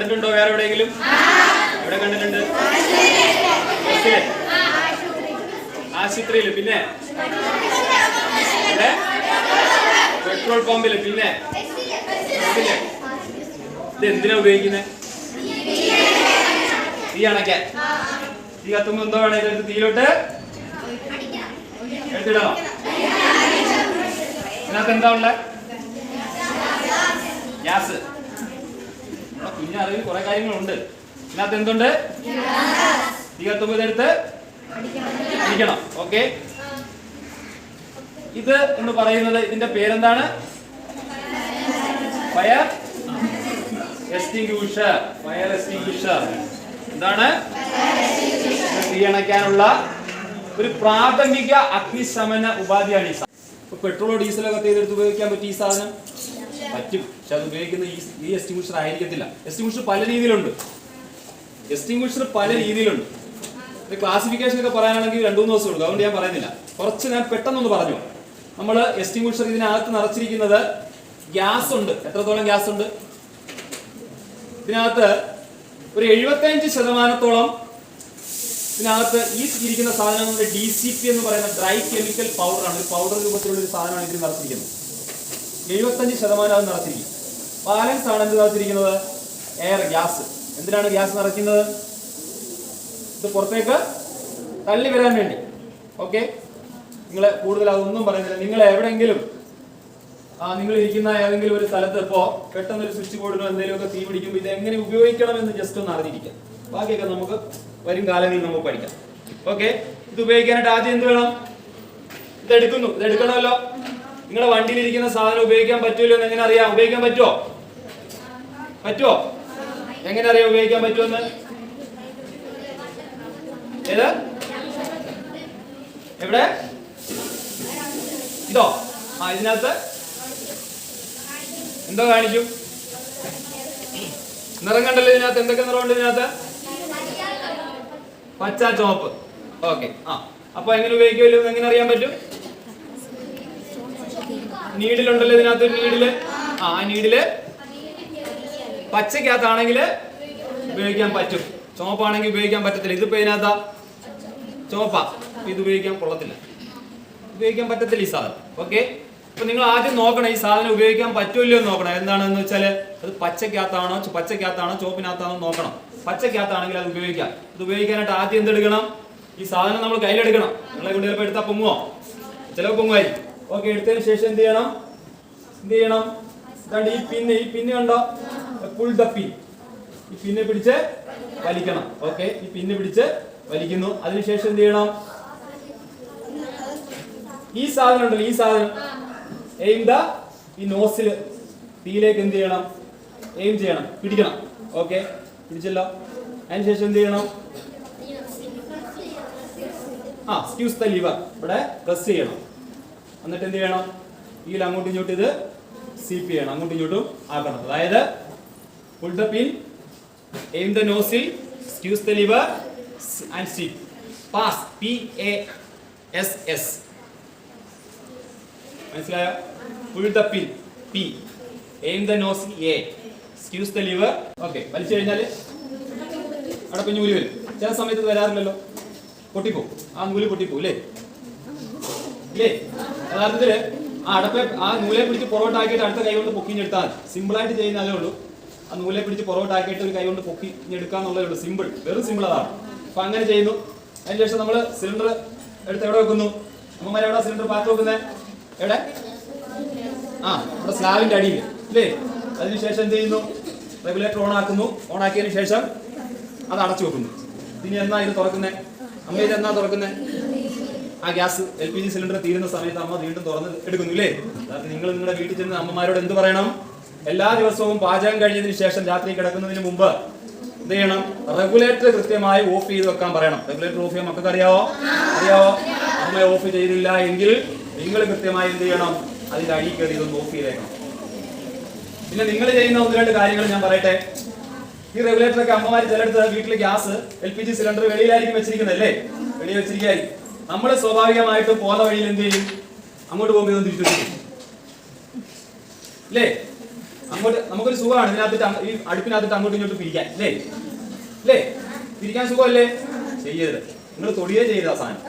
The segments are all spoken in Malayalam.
കണ്ടിട്ടുണ്ടോ വേറെ എവിടെയെങ്കിലും? എവിടെ കണ്ടിട്ടുണ്ട്? ആശുപത്രിയിൽ, പിന്നെ പെട്രോൾ പമ്പില്, പിന്നെ ഇത് എന്തിനാ ഉപയോഗിക്കുന്നത്? തീ അണയ്ക്കാൻ. തീ കത്തുമ്പോ എന്തോ വേണം ഇതെടുത്ത് തീയിലോട്ട് എടുത്തിടണം. ഇതിനകത്ത് എന്താ ഉള്ളത്? ഗ്യാസ്. നമ്മുടെ കുഞ്ഞറിവിൽ കുറെ കാര്യങ്ങളുണ്ട്. ഇതിനകത്ത് എന്തുണ്ട്? തീ കത്തുമ്പോ ഇതെടുത്ത് അടിക്കണം. ഓക്കെ, ഇത് എന്ന് പറയുന്നത് ഇതിന്റെ പേരെന്താണ്? Fire extinguisher. ഫയർ എക്സ്റ്റിംഗ്വിഷർ എന്താണ്? തീ അണയ്ക്കാനുള്ള ഒരു പ്രാഥമിക അഗ്നിശമന ഉപാധിയാണ് ഈ സാധനം. ഇപ്പൊ പെട്രോളോ ഡീസലോ ഒക്കെ ചെയ്തെടുത്ത് ഉപയോഗിക്കാൻ പറ്റും ഈ സാധനം? പറ്റും. പക്ഷെ അത് ഉപയോഗിക്കുന്ന ഈ എക്സ്റ്റിംഗ്വിഷർ ആയിരിക്കത്തില്ല. എക്സ്റ്റിംഗ്വിഷർ പല രീതിയിലുണ്ട്. ക്ലാസിഫിക്കേഷൻ ഒക്കെ പറയാനാണെങ്കിൽ 2-3 ദിവസം എടുക്കും. അതുകൊണ്ട് ഞാൻ പറയുന്നില്ല. കുറച്ച് ഞാൻ പെട്ടെന്നൊന്ന് പറഞ്ഞു. നമ്മൾ എക്സ്റ്റിംഗ്വിഷർ ഇതിനകത്ത് നിറച്ചിരിക്കുന്നത് ഗ്യാസ് ഉണ്ട്. എത്രത്തോളം ഗ്യാസ് ഉണ്ട് ഇതിനകത്ത്? ഒരു 75% ഇതിനകത്ത് ഈ ഇരിക്കുന്ന സാധനം DCP എന്ന് പറയുന്ന ഡ്രൈ കെമിക്കൽ പൗഡർ ആണ്. ഒരു പൗഡർ രൂപത്തിലുള്ള ഒരു സാധനമാണ് ഇതിൽ നിറച്ചിരിക്കുന്നത്. 75% അത് നിറച്ചിരിക്കും. ബാലൻസ് ആണ് എന്ത് നിറച്ചിരിക്കുന്നത്? Air, gas. എന്തിനാണ് ഗ്യാസ് നിറയ്ക്കുന്നത്? ഇത് പുറത്തേക്ക് തള്ളി വരാൻ വേണ്ടി. ഓക്കെ, നിങ്ങൾ കൂടുതൽ അതൊന്നും പറയുന്നില്ല. നിങ്ങൾ എവിടെയെങ്കിലും നിങ്ങൾ ഇരിക്കുന്ന ഏതെങ്കിലും ഒരു സ്ഥലത്ത് ഇപ്പോ പെട്ടെന്ന് ഒരു സ്വിച്ച് ബോർഡിനോ എന്തെങ്കിലുമൊക്കെ തീ പിടിക്കുമ്പോൾ ഇത് എങ്ങനെ ഉപയോഗിക്കണം എന്ന് ജസ്റ്റ് ഒന്ന് അറിഞ്ഞിരിക്കാം. ബാക്കിയൊക്കെ നമുക്ക് വരും കാലങ്ങളിൽ നമുക്ക് പഠിക്കാം. ഓക്കെ, ഇത് ഉപയോഗിക്കാനായിട്ട് ആദ്യം എന്ത് വേണം? ഇത് എടുക്കണമല്ലോ. നിങ്ങളുടെ വണ്ടിയിൽ ഇരിക്കുന്ന സാധനം ഉപയോഗിക്കാൻ പറ്റുമല്ലോ എന്ന് എങ്ങനെ അറിയാം? ഉപയോഗിക്കാൻ പറ്റുമോ? എങ്ങനെ അറിയാം ഉപയോഗിക്കാൻ പറ്റുമെന്ന്? ഏത്? എവിടെ? ഇതോ? ഇതിനകത്ത് എന്തോ കാണിക്കും? നിറം കണ്ടല്ലോ ഇതിനകത്ത്. എന്തൊക്കെ നിറമുണ്ട് ഇതിനകത്ത്? പച്ച, ചുവപ്പ്. ഓക്കെ, അപ്പൊ എങ്ങനെ ഉപയോഗിക്കുമല്ലോ എങ്ങനെ അറിയാൻ പറ്റും? നീഡിലുണ്ടല്ലോ ഇതിനകത്ത്. നീഡില്, ആ നീഡില് പച്ചക്കകത്താണെങ്കിൽ ഉപയോഗിക്കാൻ പറ്റും. ചുവപ്പാണെങ്കിൽ ഉപയോഗിക്കാൻ പറ്റത്തില്ല. ഇതിപ്പോ ഇതിനകത്താ ചുവപ്പാ. ഇത് ഉപയോഗിക്കാൻ കൊള്ളത്തില്ല, ഉപയോഗിക്കാൻ പറ്റത്തില്ല ഈ സാധനം. ഓക്കെ, അപ്പൊ നിങ്ങൾ ആദ്യം നോക്കണം ഈ സാധനം ഉപയോഗിക്കാൻ പറ്റുമല്ലോ എന്ന് നോക്കണം. എന്താണെന്ന് വെച്ചാൽ അത് പച്ചക്കകത്താണോ ചുവപ്പിനകത്താണോ നോക്കണം. പച്ചക്കകത്താണെങ്കിൽ അത് ഉപയോഗിക്കാം. ഇത് ഉപയോഗിക്കാനായിട്ട് ആദ്യം എന്തെടുക്കണം? ഈ സാധനം നമ്മൾ കയ്യിലെടുക്കണം. നിങ്ങളെ കൊണ്ട് ചിലപ്പോൾ എടുത്താൽ പൊങ്ങുമോ? ചിലപ്പോൾ പൊങ്ങുമായിരിക്കും. ഓക്കെ, എടുത്തതിന് ശേഷം എന്ത് ചെയ്യണം? ഈ പിന്ന് കണ്ടോ? പുൾ ദ പിൻ. ഈ പിന്നെ പിടിച്ച് വലിക്കണം. ഓക്കെ, ഈ പിന്ന് പിടിച്ച് വലിക്കുന്നു. അതിനുശേഷം എന്ത് ചെയ്യണം? ഈ സാധനം ഉണ്ടല്ലോ, ഈ സാധനം ഈ നോസില് തീയിലേക്ക് എന്ത് ചെയ്യണം? എയിം ചെയ്യണം, പിടിക്കണം. ഓക്കെ, പിടിച്ചല്ലോ. അതിനുശേഷം എന്ത് ചെയ്യണം? Squeeze the liver. ഇവിടെ പ്രസ് ചെയ്യണം. എന്നിട്ട് എന്ത് ചെയ്യണം? ഇതിൽ അങ്ങോട്ടും ഇങ്ങോട്ടും ഇത് സ്വീപ്പ് ചെയ്യണം. അങ്ങോട്ടും ഇങ്ങോട്ടും ആക്കണം. അതായത് pull the pin, aim the nozzle, squeeze the liver and sweep. Pass, PASS. മനസ്സിലായോ? Pull the pin, P, aim the nozzle, A, squeeze the liver. Okay, വലിച്ചു കഴിഞ്ഞാൽ അവിടെ പിന്നെ നൂല് വരും. ചില സമയത്ത് വരാറില്ലല്ലോ, പൊട്ടിപ്പോ. ആ നൂല് പൊട്ടിപ്പോ അല്ലേ? യഥാർത്ഥത്തില് ആ നൂലെ പിടിച്ച് പുറകോട്ടാക്കിയിട്ട് അടുത്ത കൈ കൊണ്ട് പൊക്കിഞ്ഞെടുത്താൽ സിമ്പിൾ ആയിട്ട് ചെയ്യുന്നതേ ഉള്ളൂ. ആ നൂലെ പിടിച്ച് പുറകോട്ടാക്കിയിട്ട് ഒരു കൈ കൊണ്ട് പൊക്കിഞ്ഞെടുക്കാന്നുള്ളതേ ഉള്ളൂ. സിമ്പിൾ, വെറും സിമ്പിൾ അതാണ്. അപ്പൊ അങ്ങനെ ചെയ്യുന്നു. അതിനുശേഷം നമ്മൾ സിലിണ്ടർ എടുത്ത് എവിടെ വെക്കുന്നു? അമ്മമാരെ എവിടെ സിലിണ്ടർ പാത്ത് വെക്കുന്നത്? എവിടെ? നമ്മുടെ സ്ലാബിന്റെ അടിയിൽ അല്ലേ? അതിനുശേഷം എന്ത് ചെയ്യുന്നു? റെഗുലേറ്റർ ഓൺ ആക്കുന്നു. ഓൺ ആക്കിയതിനു ശേഷം അത് അടച്ചു വെക്കുന്നു. ഇനി എന്നാ ഇത് തുറക്കുന്നത്? അമ്മ ഇത് എന്നാ തുറക്കുന്നത്? ആ ഗ്യാസ് LPG സിലിണ്ടർ തീരുന്ന സമയത്ത് അമ്മ വീണ്ടും തുറന്ന് എടുക്കുന്നു ഇല്ലേ? അതായത് നിങ്ങൾ നിങ്ങളുടെ വീട്ടിൽ ചെന്ന് അമ്മമാരോട് എന്ത് പറയണം? എല്ലാ ദിവസവും പാചകം കഴിഞ്ഞതിന് ശേഷം രാത്രി കിടക്കുന്നതിന് മുമ്പ് എന്ത് ചെയ്യണം? റെഗുലേറ്റർ കൃത്യമായി ഓഫ് ചെയ്ത് വെക്കാൻ പറയണം. റെഗുലേറ്റർ ഓഫ് ചെയ്യാൻ മക്കൾക്ക് അറിയാവോ? അമ്മ ഓഫ് ചെയ്തില്ല എങ്കിൽ നിങ്ങൾ കൃത്യമായി എന്ത് ചെയ്യണം? അതിന്റെ അടി കയറി ഇതൊന്ന് ഓഫ് ചെയ്തേക്കണം. പിന്നെ നിങ്ങൾ ചെയ്യുന്ന 1-2 കാര്യങ്ങൾ ഞാൻ പറയട്ടെ. ഈ റെഗുലേറ്റർ ഒക്കെ അമ്മമാര് ചിലടത്ത് വീട്ടിലെ ഗ്യാസ് LPG സിലിണ്ടർ വെളിയിലായിരിക്കും വെച്ചിരിക്കുന്നല്ലേ? വെളിയിൽ വെച്ചിരിക്കുകയായിരിക്കും. നമ്മൾ സ്വാഭാവികമായിട്ടും പോകുന്ന വഴിയിൽ എന്ത് ചെയ്യും? അങ്ങോട്ട് പോകുമ്പോൾ ഇതൊന്ന് തിരിച്ചു അല്ലേ? അങ്ങോട്ട് നമുക്കൊരു സുഖമാണ് ഇതിനകത്തിട്ട് ഈ അടുപ്പിനകത്തിട്ട് അങ്ങോട്ടും ഇങ്ങോട്ട് പിരിക്കാൻ അല്ലേ അല്ലേ? പിരിക്കാൻ സുഖമല്ലേ? ചെയ്യരുത്. നിങ്ങൾ തൊടുകയെ ചെയ്ത് ആ സാധനം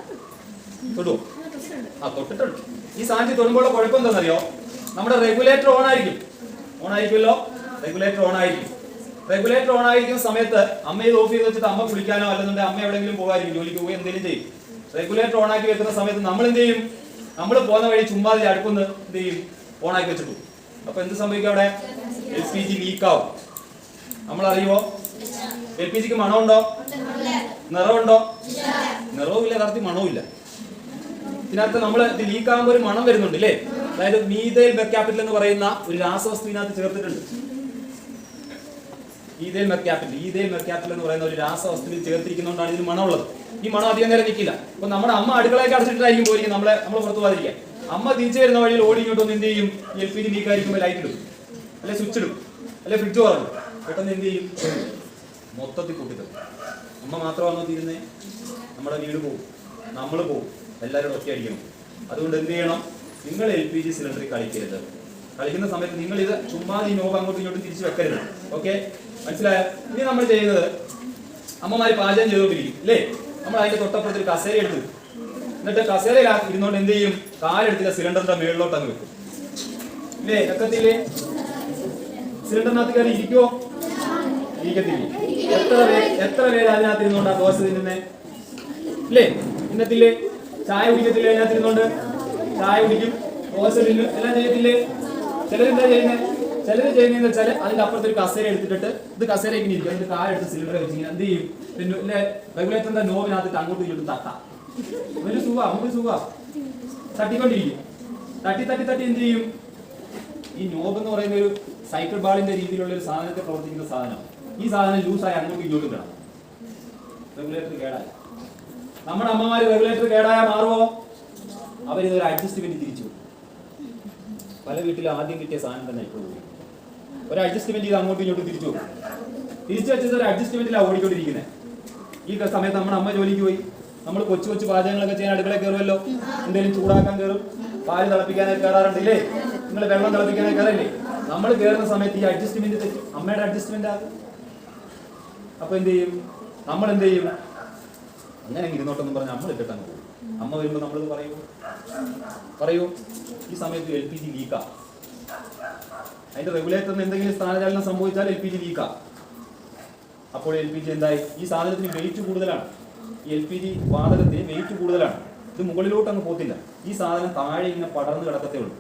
തൊടുവോ? ആ തൊട്ടിട്ടുണ്ട്. ഈ സാധനത്തിൽ തൊടുമ്പോൾ കുഴപ്പം എന്താണെന്നറിയോ? നമ്മുടെ റെഗുലേറ്റർ ഓൺ ആയിരിക്കുമല്ലോ. റെഗുലേറ്റർ ഓൺ ആയിരിക്കുന്ന സമയത്ത് അമ്മ ഇത് ഓഫ് ചെയ്ത് വെച്ചിട്ട് അമ്മ കുളിക്കാനോ അല്ലെന്നുണ്ടെങ്കിൽ അമ്മ എവിടെയെങ്കിലും പോകാതിരിക്കും, ജോലിക്ക് പോയി എന്തെങ്കിലും ചെയ്യും. റെഗുലേറ്റർ ഓൺ ആക്കി വെക്കുന്ന സമയത്ത് നമ്മൾ എന്ത് ചെയ്യും? നമ്മൾ പോകുന്ന വഴി ചുമ്മാതെ അടുപ്പൊന്ന് എന്ത് ചെയ്യും? ഓൺ ആക്കി വെച്ചിട്ടു. അപ്പൊ എന്ത് സംഭവിക്കും? അവിടെ LPG ലീക്ക് ആവും. നമ്മൾ അറിയുമോ? LPGക്ക് മണമുണ്ടോ? നിറവുണ്ടോ? നിറവുമില്ല, കറക്റ്റ് മണവുമില്ല. ഇതിനകത്ത് നമ്മൾ ഇത് ലീക്ക് ആകുമ്പോൾ ഒരു മണം വരുന്നുണ്ട് അല്ലേ? അതായത് മീഥൈൽ മെർക്യാപിറ്റൽ എന്ന് പറയുന്ന ഒരു രാസവസ്തു ഇതിനകത്ത് ചേർത്തിട്ടുണ്ട്. ഈഥൈൽ മെർക്യാപിറ്റൽ എന്ന് പറയുന്ന ഒരു രാസവസ്തുവിൽ ചേർത്തിരിക്കുന്നതുകൊണ്ടാണ് ഇതിന് മണമുള്ളത്. ഈ മണം അധികം നേരം നിൽക്കില്ല. അപ്പൊ നമ്മുടെ അമ്മ അടുക്കളയൊക്കെ അടച്ചിട്ടായിരിക്കും പോയിരിക്കും നമ്മൾ പുറത്തു പോകാതിരിക്കാൻ. അമ്മ തിരിച്ചു വരുന്ന വഴിയിൽ ഓടി ഇങ്ങോട്ടൊന്ന് എന്ത് ചെയ്യും? LPG ലീക്ക് ആയിരിക്കുമ്പോൾ ലൈറ്റ് ഇടും, അല്ലെ സ്വിച്ച് ഇടും, അല്ലെ ഫ്രിഡ്ജ് തുറക്കും. പെട്ടെന്ന് എന്ത് ചെയ്യും? മൊത്തത്തിൽ കൂട്ടിത്തരും. അമ്മ മാത്രമാണോ തീരുന്നേ? നമ്മുടെ വീട് പോവും, നമ്മൾ പോവും, എല്ലാവരും ഒറ്റ അടിക്കണം. അതുകൊണ്ട് എന്ത് ചെയ്യണം? നിങ്ങൾ LPG സിലിണ്ടറിൽ കളിക്കരുത്. കളിക്കുന്ന സമയത്ത് നിങ്ങൾ ഇത് ചുമ്മാ ഈ നോബ് അങ്ങോട്ടും ഇങ്ങോട്ടും തിരിച്ചു വെക്കരുത്. ഓക്കെ, മനസ്സിലായോ? ഇനി നമ്മൾ ചെയ്യുന്നത്, അമ്മമാര് പാചകം ചെയ്തുകൊണ്ടിരിക്കും അല്ലേ? നമ്മൾ അതിന്റെ തൊട്ടപ്പുറത്തൊരു കസേര എടുത്ത് എന്നിട്ട് കസേരയിൽ ഇരുന്നോണ്ട് എന്ത് ചെയ്യും? കാലെടുത്തില്ല സിലിണ്ടറിന്റെ മേളിലോട്ട് അങ്ങ് വെക്കും ഇല്ലേ? വെക്കത്തില്ലേ? സിലിണ്ടറിനകത്ത് കയറി ഇരിക്കുവോ? ഇരിക്കത്തില്ലേ? എത്ര പേര് അതിനകത്ത് ഇരുന്നോണ്ടാ ദോശ തിന്നുന്നേ ഇല്ലേ? ഇന്നത്തില്ലേ? ചായ കുടിക്കത്തില്ലേ? അതിനകത്ത് ഇരുന്നോണ്ട് ചായ കുടിക്കും, ദോശ തിന്നും, എല്ലാം ചെയ്യത്തില്ലേ? ചിലരെന്താ ചെയ്യുന്നത്? ചിലര് ചെയ്യുന്നതെന്ന് വെച്ചാൽ അതിന്റെ അപ്പുറത്തൊരു കസേര എടുത്തിട്ട് ഇത് കസേര ഇങ്ങനെ ഇരിക്കും, അതിന്റെ കാലെടുത്ത് സിലിണ്ടർ വെച്ചിങ്ങനെ എന്ത് ചെയ്യും? പിന്നെ റെഗുലേറ്ററിന്റെ നോബിനകത്തിട്ട് അങ്ങോട്ടും ഇങ്ങോട്ടും തട്ടാം. ഒരു സുഖ തട്ടിക്കൊണ്ടിരിക്കും. തട്ടി എന്ത് ചെയ്യും? ഈ നോബ് എന്ന് പറയുന്ന ഒരു സൈക്കിൾ ബാളിന്റെ രീതിയിലുള്ള ഒരു സാധനത്തെ പ്രവർത്തിക്കുന്ന സാധനം. ഈ സാധനം ലൂസായി അങ്ങോട്ടും ഇങ്ങോട്ടും കിടണം. റെഗുലേറ്റർ കേടായി. നമ്മുടെ അമ്മമാര് റെഗുലേറ്റർ കേടായാൽ മാറുമോ? അവരിതൊരു അഡ്ജസ്റ്റ്മെന്റ് തിരിച്ചു. പല വീട്ടിലും ആദ്യം കിട്ടിയ സാധനം തന്നെ ഇപ്പോഴും ഒരു അഡ്ജസ്റ്റ്മെന്റ് ചെയ്ത് അങ്ങോട്ടും ഇങ്ങോട്ടും തിരിച്ചു പോകും. തിരിച്ചു വെച്ചത് ഒരു അഡ്ജസ്റ്റ്മെന്റിലാണ് ഓടിക്കൊണ്ടിരിക്കുന്നത്. ഈ സമയത്ത് നമ്മുടെ അമ്മ ജോലിക്ക് പോയി, നമ്മൾ കൊച്ചു പാചകങ്ങളൊക്കെ ചെയ്യാൻ അടുക്കള കയറുമല്ലോ, എന്തെങ്കിലും ചൂടാക്കാൻ കയറും, പാല് തിളപ്പിക്കാനൊക്കെ കയറാറുണ്ടല്ലേ? നിങ്ങൾ വെള്ളം തിളപ്പിക്കാനൊക്കെ കയറില്ലേ? നമ്മൾ കയറുന്ന സമയത്ത് ഈ അഡ്ജസ്റ്റ്മെന്റ് തെറ്റും, അമ്മയുടെ അഡ്ജസ്റ്റ്മെന്റ് ആകും. അപ്പൊ എന്ത് ചെയ്യും? നമ്മൾ എന്ത് ചെയ്യും? അങ്ങനെ ഇരുന്നോട്ടെന്ന് പറഞ്ഞ് നമ്മൾ ഇട്ടിട്ടങ്ങ് പോകും. അമ്മ വരുമ്പോ നമ്മളിത് പറയൂ. ഈ സമയത്ത് LPG ലീക്കാ. അതിന്റെ റെഗുലേറ്ററിന് എന്തെങ്കിലും സ്ഥാനചലനം സംഭവിച്ചാൽ LPG ലീക്കാ. അപ്പോൾ LPG എന്തായി? ഈ സാധനത്തിന് വെയിറ്റ് കൂടുതലാണ്. ഈ LPG വാതകത്തിന് വെയിറ്റ് കൂടുതലാണ്. ഇത് മുകളിലോട്ട് അങ്ങ് പോത്തില്ല. ഈ സാധനം താഴെ ഇങ്ങനെ പടർന്ന് കിടക്കത്തേ ഉള്ളൂ.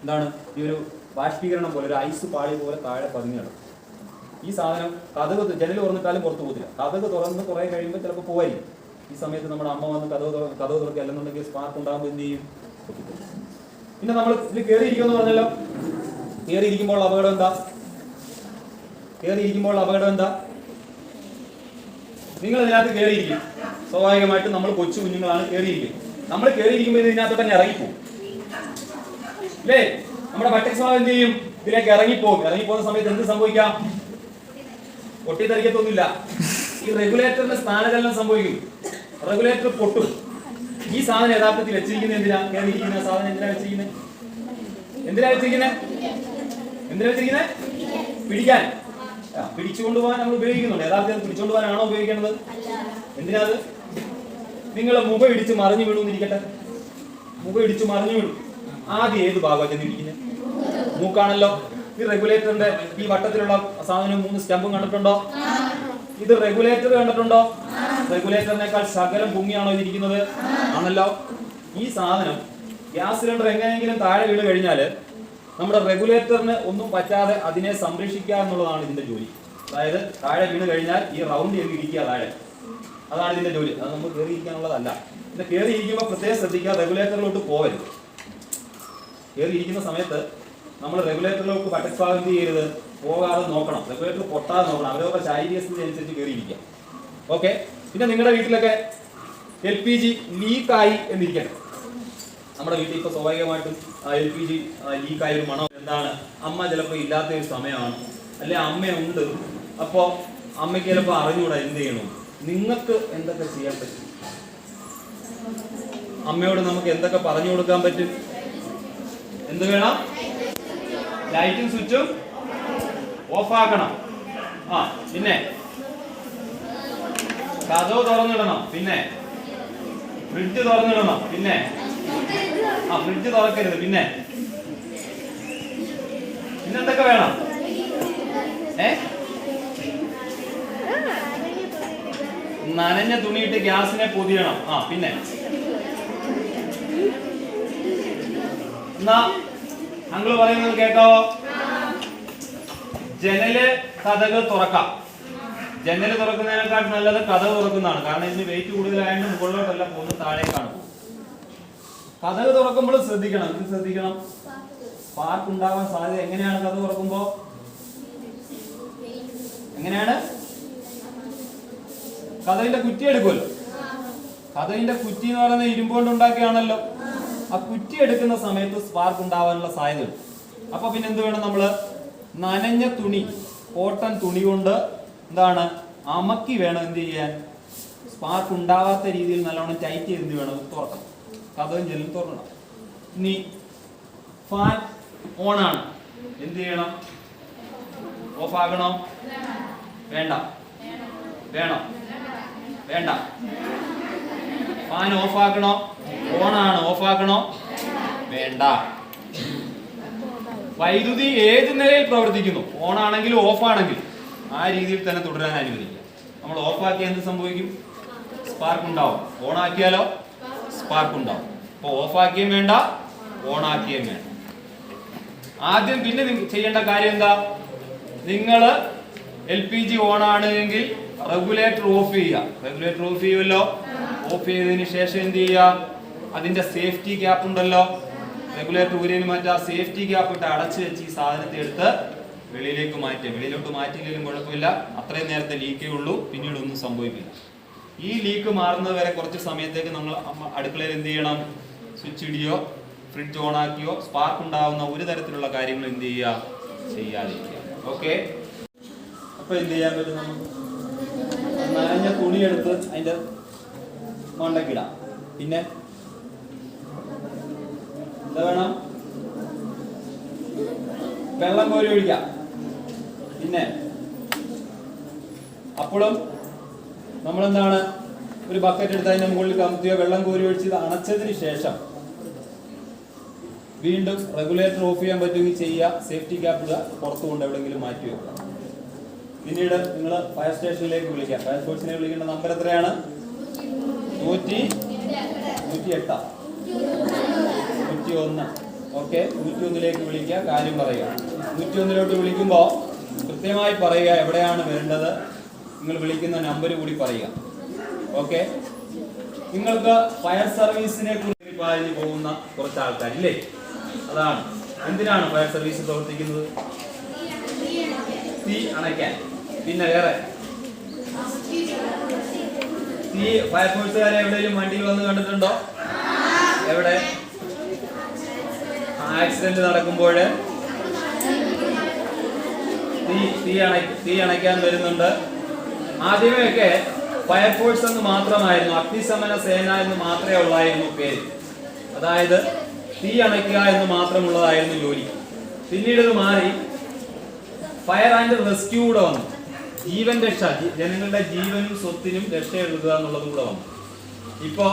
എന്താണ്? ഈ ഒരു ബാഷ്പീകരണം പോലെ, ഒരു ഐസ് പാളി പോലെ താഴെ പതിഞ്ഞു കിടക്കും. ഈ സാധനം കതക് ജനൽ തുറന്നിട്ടാലും പുറത്തു പോകത്തില്ല. കതക് തുറന്ന് കുറെ കഴിയുമ്പോൾ ചിലപ്പോൾ പോവായിരിക്കും. ഈ സമയത്ത് നമ്മുടെ അമ്മ വന്ന് കതക് തുറക്കുക, അല്ലെന്നുണ്ടെങ്കിൽ സ്പാർക്ക് ഉണ്ടാകുമ്പോൾ എന്ത് ചെയ്യും? പിന്നെ നമ്മൾ ഇതിൽ കയറിയിരിക്കുമെന്ന് പറഞ്ഞല്ലോ. കയറിയിരിക്കുമ്പോൾ അപകടം എന്താ? നിങ്ങൾ ഇതിനകത്ത് കയറിയിരിക്കും. സ്വാഭാവികമായിട്ടും നമ്മൾ കൊച്ചു കുഞ്ഞുങ്ങളാണ്, കയറിയിരിക്കും. നമ്മൾ കയറിയിരിക്കുമ്പോൾ ഇതിനകത്ത് തന്നെ ഇറങ്ങിപ്പോകും അല്ലേ? നമ്മുടെ പട്ടക്സ്വാവ് എന്ത് ചെയ്യും? ഇതിലേക്ക് ഇറങ്ങിപ്പോകുന്ന സമയത്ത് എന്ത് സംഭവിക്കാം? പൊട്ടിത്തെറിക്കത്തൊന്നുമില്ല. ഈ റെഗുലേറ്ററിന്റെ സ്ഥാനചലനം സംഭവിക്കും. റെഗുലേറ്റർ പൊട്ടും. ഈ സാധനം യഥാർത്ഥത്തിൽ വെച്ചിരിക്കുന്നത് എന്തിനാ? കയറിയിരിക്കുന്ന സാധനം എന്തിനാ വെച്ചിരിക്കുന്നത്? പിടിക്കാൻ. പിടിച്ചുകൊണ്ടുപോകാൻ നമ്മൾ ഉപയോഗിക്കുന്നുണ്ട്. യഥാർത്ഥത്തിൽ പിടിച്ചുകൊണ്ടുപോകാനാണോ ഉപയോഗിക്കേണ്ടത്? എന്തിനാ അത്? നിങ്ങൾ മുഖം ഇടിച്ച് മറിഞ്ഞു വീണുന്നിരിക്കട്ടെ. ആദ്യം ഏത് ഭാഗമാണ് ചെന്നിരിക്കുന്നത്? മൂക്കാണല്ലോ. ഈ റെഗുലേറ്ററിന്റെ ഈ വട്ടത്തിലുള്ള സാധനം 3 സ്റ്റമ്പും കണ്ടിട്ടുണ്ടോ? ഇത് റെഗുലേറ്റർ കണ്ടിട്ടുണ്ടോ? റെഗുലേറ്ററിനേക്കാൾ ശകലം ഭൂമിയാണോ ഇതിരിക്കുന്നത്? ആണല്ലോ. ഈ സാധനം ഗ്യാസ് സിലിണ്ടർ എങ്ങനെയെങ്കിലും താഴെ വീണ് കഴിഞ്ഞാൽ നമ്മുടെ റെഗുലേറ്ററിന് ഒന്നും പറ്റാതെ അതിനെ സംരക്ഷിക്കുക എന്നുള്ളതാണ് ഇതിന്റെ ജോലി. അതായത് താഴെ വീണ് കഴിഞ്ഞാൽ ഈ റൗണ്ട് ചെയ്ത് ഇരിക്കുക താഴെ, അതാണ് ഇതിന്റെ ജോലി. അത് നമുക്ക് കയറിയിരിക്കാനുള്ളതല്ല. പിന്നെ കയറിയിരിക്കുമ്പോൾ പ്രത്യേകം ശ്രദ്ധിക്കുക, റെഗുലേറ്ററിലോട്ട് പോകരുത്. കയറിയിരിക്കുന്ന സമയത്ത് നമ്മൾ റെഗുലേറ്ററിലോട്ട് പട്ടക്സ്വാഗം ചെയ്യരുത്, പോകാതെ നോക്കണം. റെഗുലേറ്റർ പൊട്ടാതെ നോക്കണം. അവരവരുടെ ശാരീരിക സ്ഥിതി അനുസരിച്ച് കയറിയിരിക്കുക. ഓക്കെ. പിന്നെ നിങ്ങളുടെ വീട്ടിലൊക്കെ LPG ലീക്കായി എന്നിരിക്കട്ടെ. നമ്മുടെ വീട്ടിൽ ഇപ്പോൾ സ്വാഭാവികമായിട്ടും LPG ലീക്കായ ഒരു മണം. എന്താണ്? അമ്മ ചിലപ്പോൾ ഇല്ലാത്ത ഒരു സമയമാണ്, അല്ലെ അമ്മയുണ്ട്. അപ്പോൾ അമ്മയ്ക്ക് ചിലപ്പോൾ അറിഞ്ഞുകൂടാ എന്ത് ചെയ്യണം. നിങ്ങൾക്ക് എന്തൊക്കെ ചെയ്യാൻ പറ്റും? അമ്മയോട് നമുക്ക് എന്തൊക്കെ പറഞ്ഞു കൊടുക്കാൻ പറ്റും? എന്ത് വേണം? ലൈറ്റും സ്വിച്ചും ഓഫാക്കണം. ആ പിന്നെ കതവ് തുറന്നിടണം. പിന്നെ ഫ്രിഡ്ജ് തുറന്നിടണം. പിന്നെ ഫ്രിഡ്ജ് തുറക്കരുത്. പിന്നെ പിന്നെന്തൊക്കെ വേണം? നനഞ്ഞ തുണിയിട്ട് ഗ്യാസിനെ പൊതിയണം. പിന്നെ എന്നാ അങ്കിള് പറയുന്നത് കേൾക്കാവോ? ജനല് കതക് തുറക്കാം. ജനല് തുറക്കുന്നതിനേക്കാൾ നല്ലത് കതക് തുറക്കുന്നതാണ്. കാരണം ഇതിന് വെയിറ്റ് കൂടുതലായതുകൊണ്ട് മുകളിലോട്ടല്ല പോകുന്നത്, താഴേക്കാണ്. കതക് തുറക്കുമ്പോൾ ശ്രദ്ധിക്കണം. ഇത് ശ്രദ്ധിക്കണം, സ്പാർക്ക് ഉണ്ടാവാൻ സാധ്യത. എങ്ങനെയാണ് കതക് തുറക്കുമ്പോ? എങ്ങനെയാണ്? കതകിന്റെ കുറ്റി എടുക്കുമല്ലോ. കതകിന്റെ കുറ്റി എന്ന് പറയുന്നത് ഇരുമ്പുകൊണ്ട് ഉണ്ടാക്കിയാണല്ലോ. ആ കുറ്റി എടുക്കുന്ന സമയത്ത് സ്പാർക്ക് ഉണ്ടാവാനുള്ള സാധ്യതയുണ്ട്. അപ്പൊ പിന്നെ എന്ത് വേണം? നമ്മള് നനഞ്ഞ തുണി, കോട്ടൺ തുണി കൊണ്ട് എന്താണ് അമക്കി വേണം എന്ത് ചെയ്യാൻ? സ്പാർക്ക് ഉണ്ടാവാത്ത രീതിയിൽ നല്ലോണം ടൈറ്റ് ചെയ്ത് എന്ത് വേണം? തുറക്കണം. കതകും ജനലും തുറക്കണം. ഇനി ഫാൻ ഓൺ ആണ്, എന്ത് ചെയ്യണം? ഓഫ് ആകണോ? വേണ്ട. വേണോ? വേണ്ട. ഫാൻ ഓഫ് ആക്കണോ? ഓണാണ്, ഓഫ് ആക്കണോ? വേണ്ട. വൈദ്യുതി ഏത് നിലയിൽ പ്രവർത്തിക്കുന്നു, ഓണാണെങ്കിലും ഓഫ് ആണെങ്കിലും ആ രീതിയിൽ തന്നെ തുടരാൻ അനുവദിക്കുക. നമ്മൾ ഓഫ് ആക്കിയാൽ എന്ത് സംഭവിക്കും? സ്പാർക്ക് ഉണ്ടാവും. ഓൺ ആക്കിയാലോ സ്പാർക്ക് ഉണ്ടാവും. അപ്പൊ ഓഫ് ആക്കിയും വേണ്ട, ഓൺ ആക്കിയും വേണ്ട. ആദ്യം പിന്നെ ചെയ്യേണ്ട കാര്യം എന്താ? നിങ്ങൾ LPG ഓൺ ആണ് എങ്കിൽ റെഗുലേറ്റർ ഓഫ് ചെയ്യുക. റെഗുലേറ്റർ ഓഫ് ചെയ്യുമല്ലോ. ഓഫ് ചെയ്തതിന് ശേഷം എന്ത് ചെയ്യുക? അതിന്റെ സേഫ്റ്റി ഗ്യാപ്പ് ഉണ്ടല്ലോ, റെഗുലേറ്റർ ഊരിന് മാറ്റാ. സേഫ്റ്റി ഗ്യാപ്പ് ഇട്ട് അടച്ചു വെച്ച് ഈ സാധനത്തെ എടുത്ത് വെളിയിലേക്ക് മാറ്റുക. വെളിയിലോട്ട് മാറ്റിയില്ലെങ്കിലും കുഴപ്പമില്ല, അത്രയും നേരത്തെ ലീക്കേ ഉള്ളൂ, പിന്നീട് ഒന്നും സംഭവിക്കില്ല. ഈ ലീക്ക് മാറുന്നത് വരെ കുറച്ച് സമയത്തേക്ക് നമ്മൾ അടുക്കളയിൽ എന്ത് ചെയ്യണം? സ്വിച്ച് ഇടിയോ ഫ്രിഡ്ജ് ഓൺ ആക്കിയോ സ്പാർക്ക് ഉണ്ടാവുന്ന ഒരു തരത്തിലുള്ള കാര്യങ്ങൾ എന്ത് ചെയ്യുക? ചെയ്യാതിരിക്കുക. ഓക്കെ. അപ്പൊ എന്ത് ചെയ്യാൻ പറ്റും? നമുക്ക് നനഞ്ഞ തുണി എടുത്ത് അതിന്റെ മണ്ടക്കിടാം. പിന്നെ എന്താ വേണം? വെള്ളം കോരി ഒഴിക്കാം. പിന്നെ അപ്പോഴും നമ്മളെന്താണ് ഒരു ബക്കറ്റ് എടുത്ത് അതിന്റെ മുകളിൽ കമത്തിയോ വെള്ളം കോരി ഒഴിച്ച് അണച്ചതിന് ശേഷം വീണ്ടും റെഗുലേറ്റർ ഓഫ് ചെയ്യാൻ പറ്റുമെങ്കിൽ ചെയ്യുക. സേഫ്റ്റി ഗ്യാപ്പ് ഇടുക, പുറത്തു കൊണ്ട് എവിടെയെങ്കിലും മാറ്റി വെക്കുക. പിന്നീട് നിങ്ങൾ ഫയർ സ്റ്റേഷനിലേക്ക് വിളിക്കുക. ഫയർ ഫോഴ്സിനെ വിളിക്കേണ്ട നമ്പർ എത്രയാണ്? 108 101. ഓക്കെ, 101ലേക്ക് വിളിക്കുക, കാര്യം പറയുക. 101ലോട്ട് വിളിക്കുമ്പോൾ കൃത്യമായി പറയുക എവിടെയാണ് വരേണ്ടത്, നിങ്ങൾ വിളിക്കുന്ന നമ്പർ കൂടി പറയുക. ഓക്കെ. നിങ്ങൾക്ക് ഫയർ സർവീസിനെ കുറിച്ച് പറഞ്ഞു പോകുന്ന കുറച്ച് ആൾക്കാരില്ലേ? അതാണ് എന്തിനാണ് ഫയർ സർവീസ് പ്രവർത്തിക്കുന്നത്? തീ അണയ്ക്കാൻ. പിന്നെ വേറെ തീ ഫയർഫോഴ്സുകാരെ എവിടെയെങ്കിലും വണ്ടിയിൽ വന്ന് കണ്ടിട്ടുണ്ടോ? എവിടെ? ആക്സിഡന്റ് നടക്കുമ്പോൾ തീ അണയ്ക്കാൻ വരുന്നുണ്ട്. ആദ്യമേയൊക്കെ ഫയർഫോഴ്സ് എന്ന് മാത്രമായിരുന്നു, അഗ്നിശമന സേന എന്ന് മാത്രമേ ഉള്ളായിരുന്നു പേര്. അതായത് തീ അണയ്ക്കുക എന്ന് മാത്രമുള്ളതായിരുന്നു ജോലി. പിന്നീട് ഇത് മാറി ഫയർ ആൻഡ് റെസ്ക്യൂ കൂടെ വന്നു. ജീവൻ രക്ഷ, ജനങ്ങളുടെ ജീവനും സ്വത്തിനും രക്ഷ എഴുതുക എന്നുള്ളതും കൂടെ വന്നു. ഇപ്പോ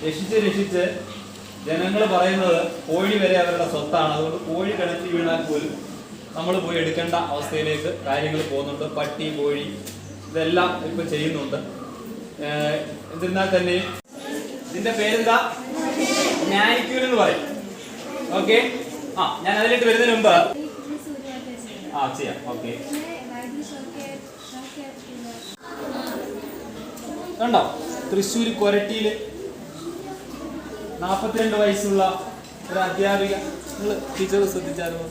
രക്ഷിച്ച് ജനങ്ങൾ പറയുന്നത് കോഴി വരെ അവരുടെ സ്വത്താണ്. അതുകൊണ്ട് കോഴി കിണറ്റി വീണാൽ പോലും നമ്മൾ പോയി എടുക്കേണ്ട അവസ്ഥയിലേക്ക് കാര്യങ്ങൾ പോകുന്നുണ്ട്. പട്ടി, കോഴി ഇതെല്ലാം ഇപ്പൊ ചെയ്യുന്നുണ്ട്. എന്നിരുന്നാൽ തന്നെ ഇതിന്റെ പേരെന്താ? മാനിക്യൂർ എന്ന് പറയും. ഓക്കെ. ഞാൻ അതിലേക്ക് വരുന്നതിന് മുമ്പ് ചെയ്യാം. ഓക്കെ. കണ്ടോ? തൃശ്ശൂർ കൊരട്ടിയില് 42 വയസ്സുള്ള ഒരു അധ്യാപിക, നിങ്ങൾ ടീച്ചർ ശ്രദ്ധിച്ചായിരുന്നു?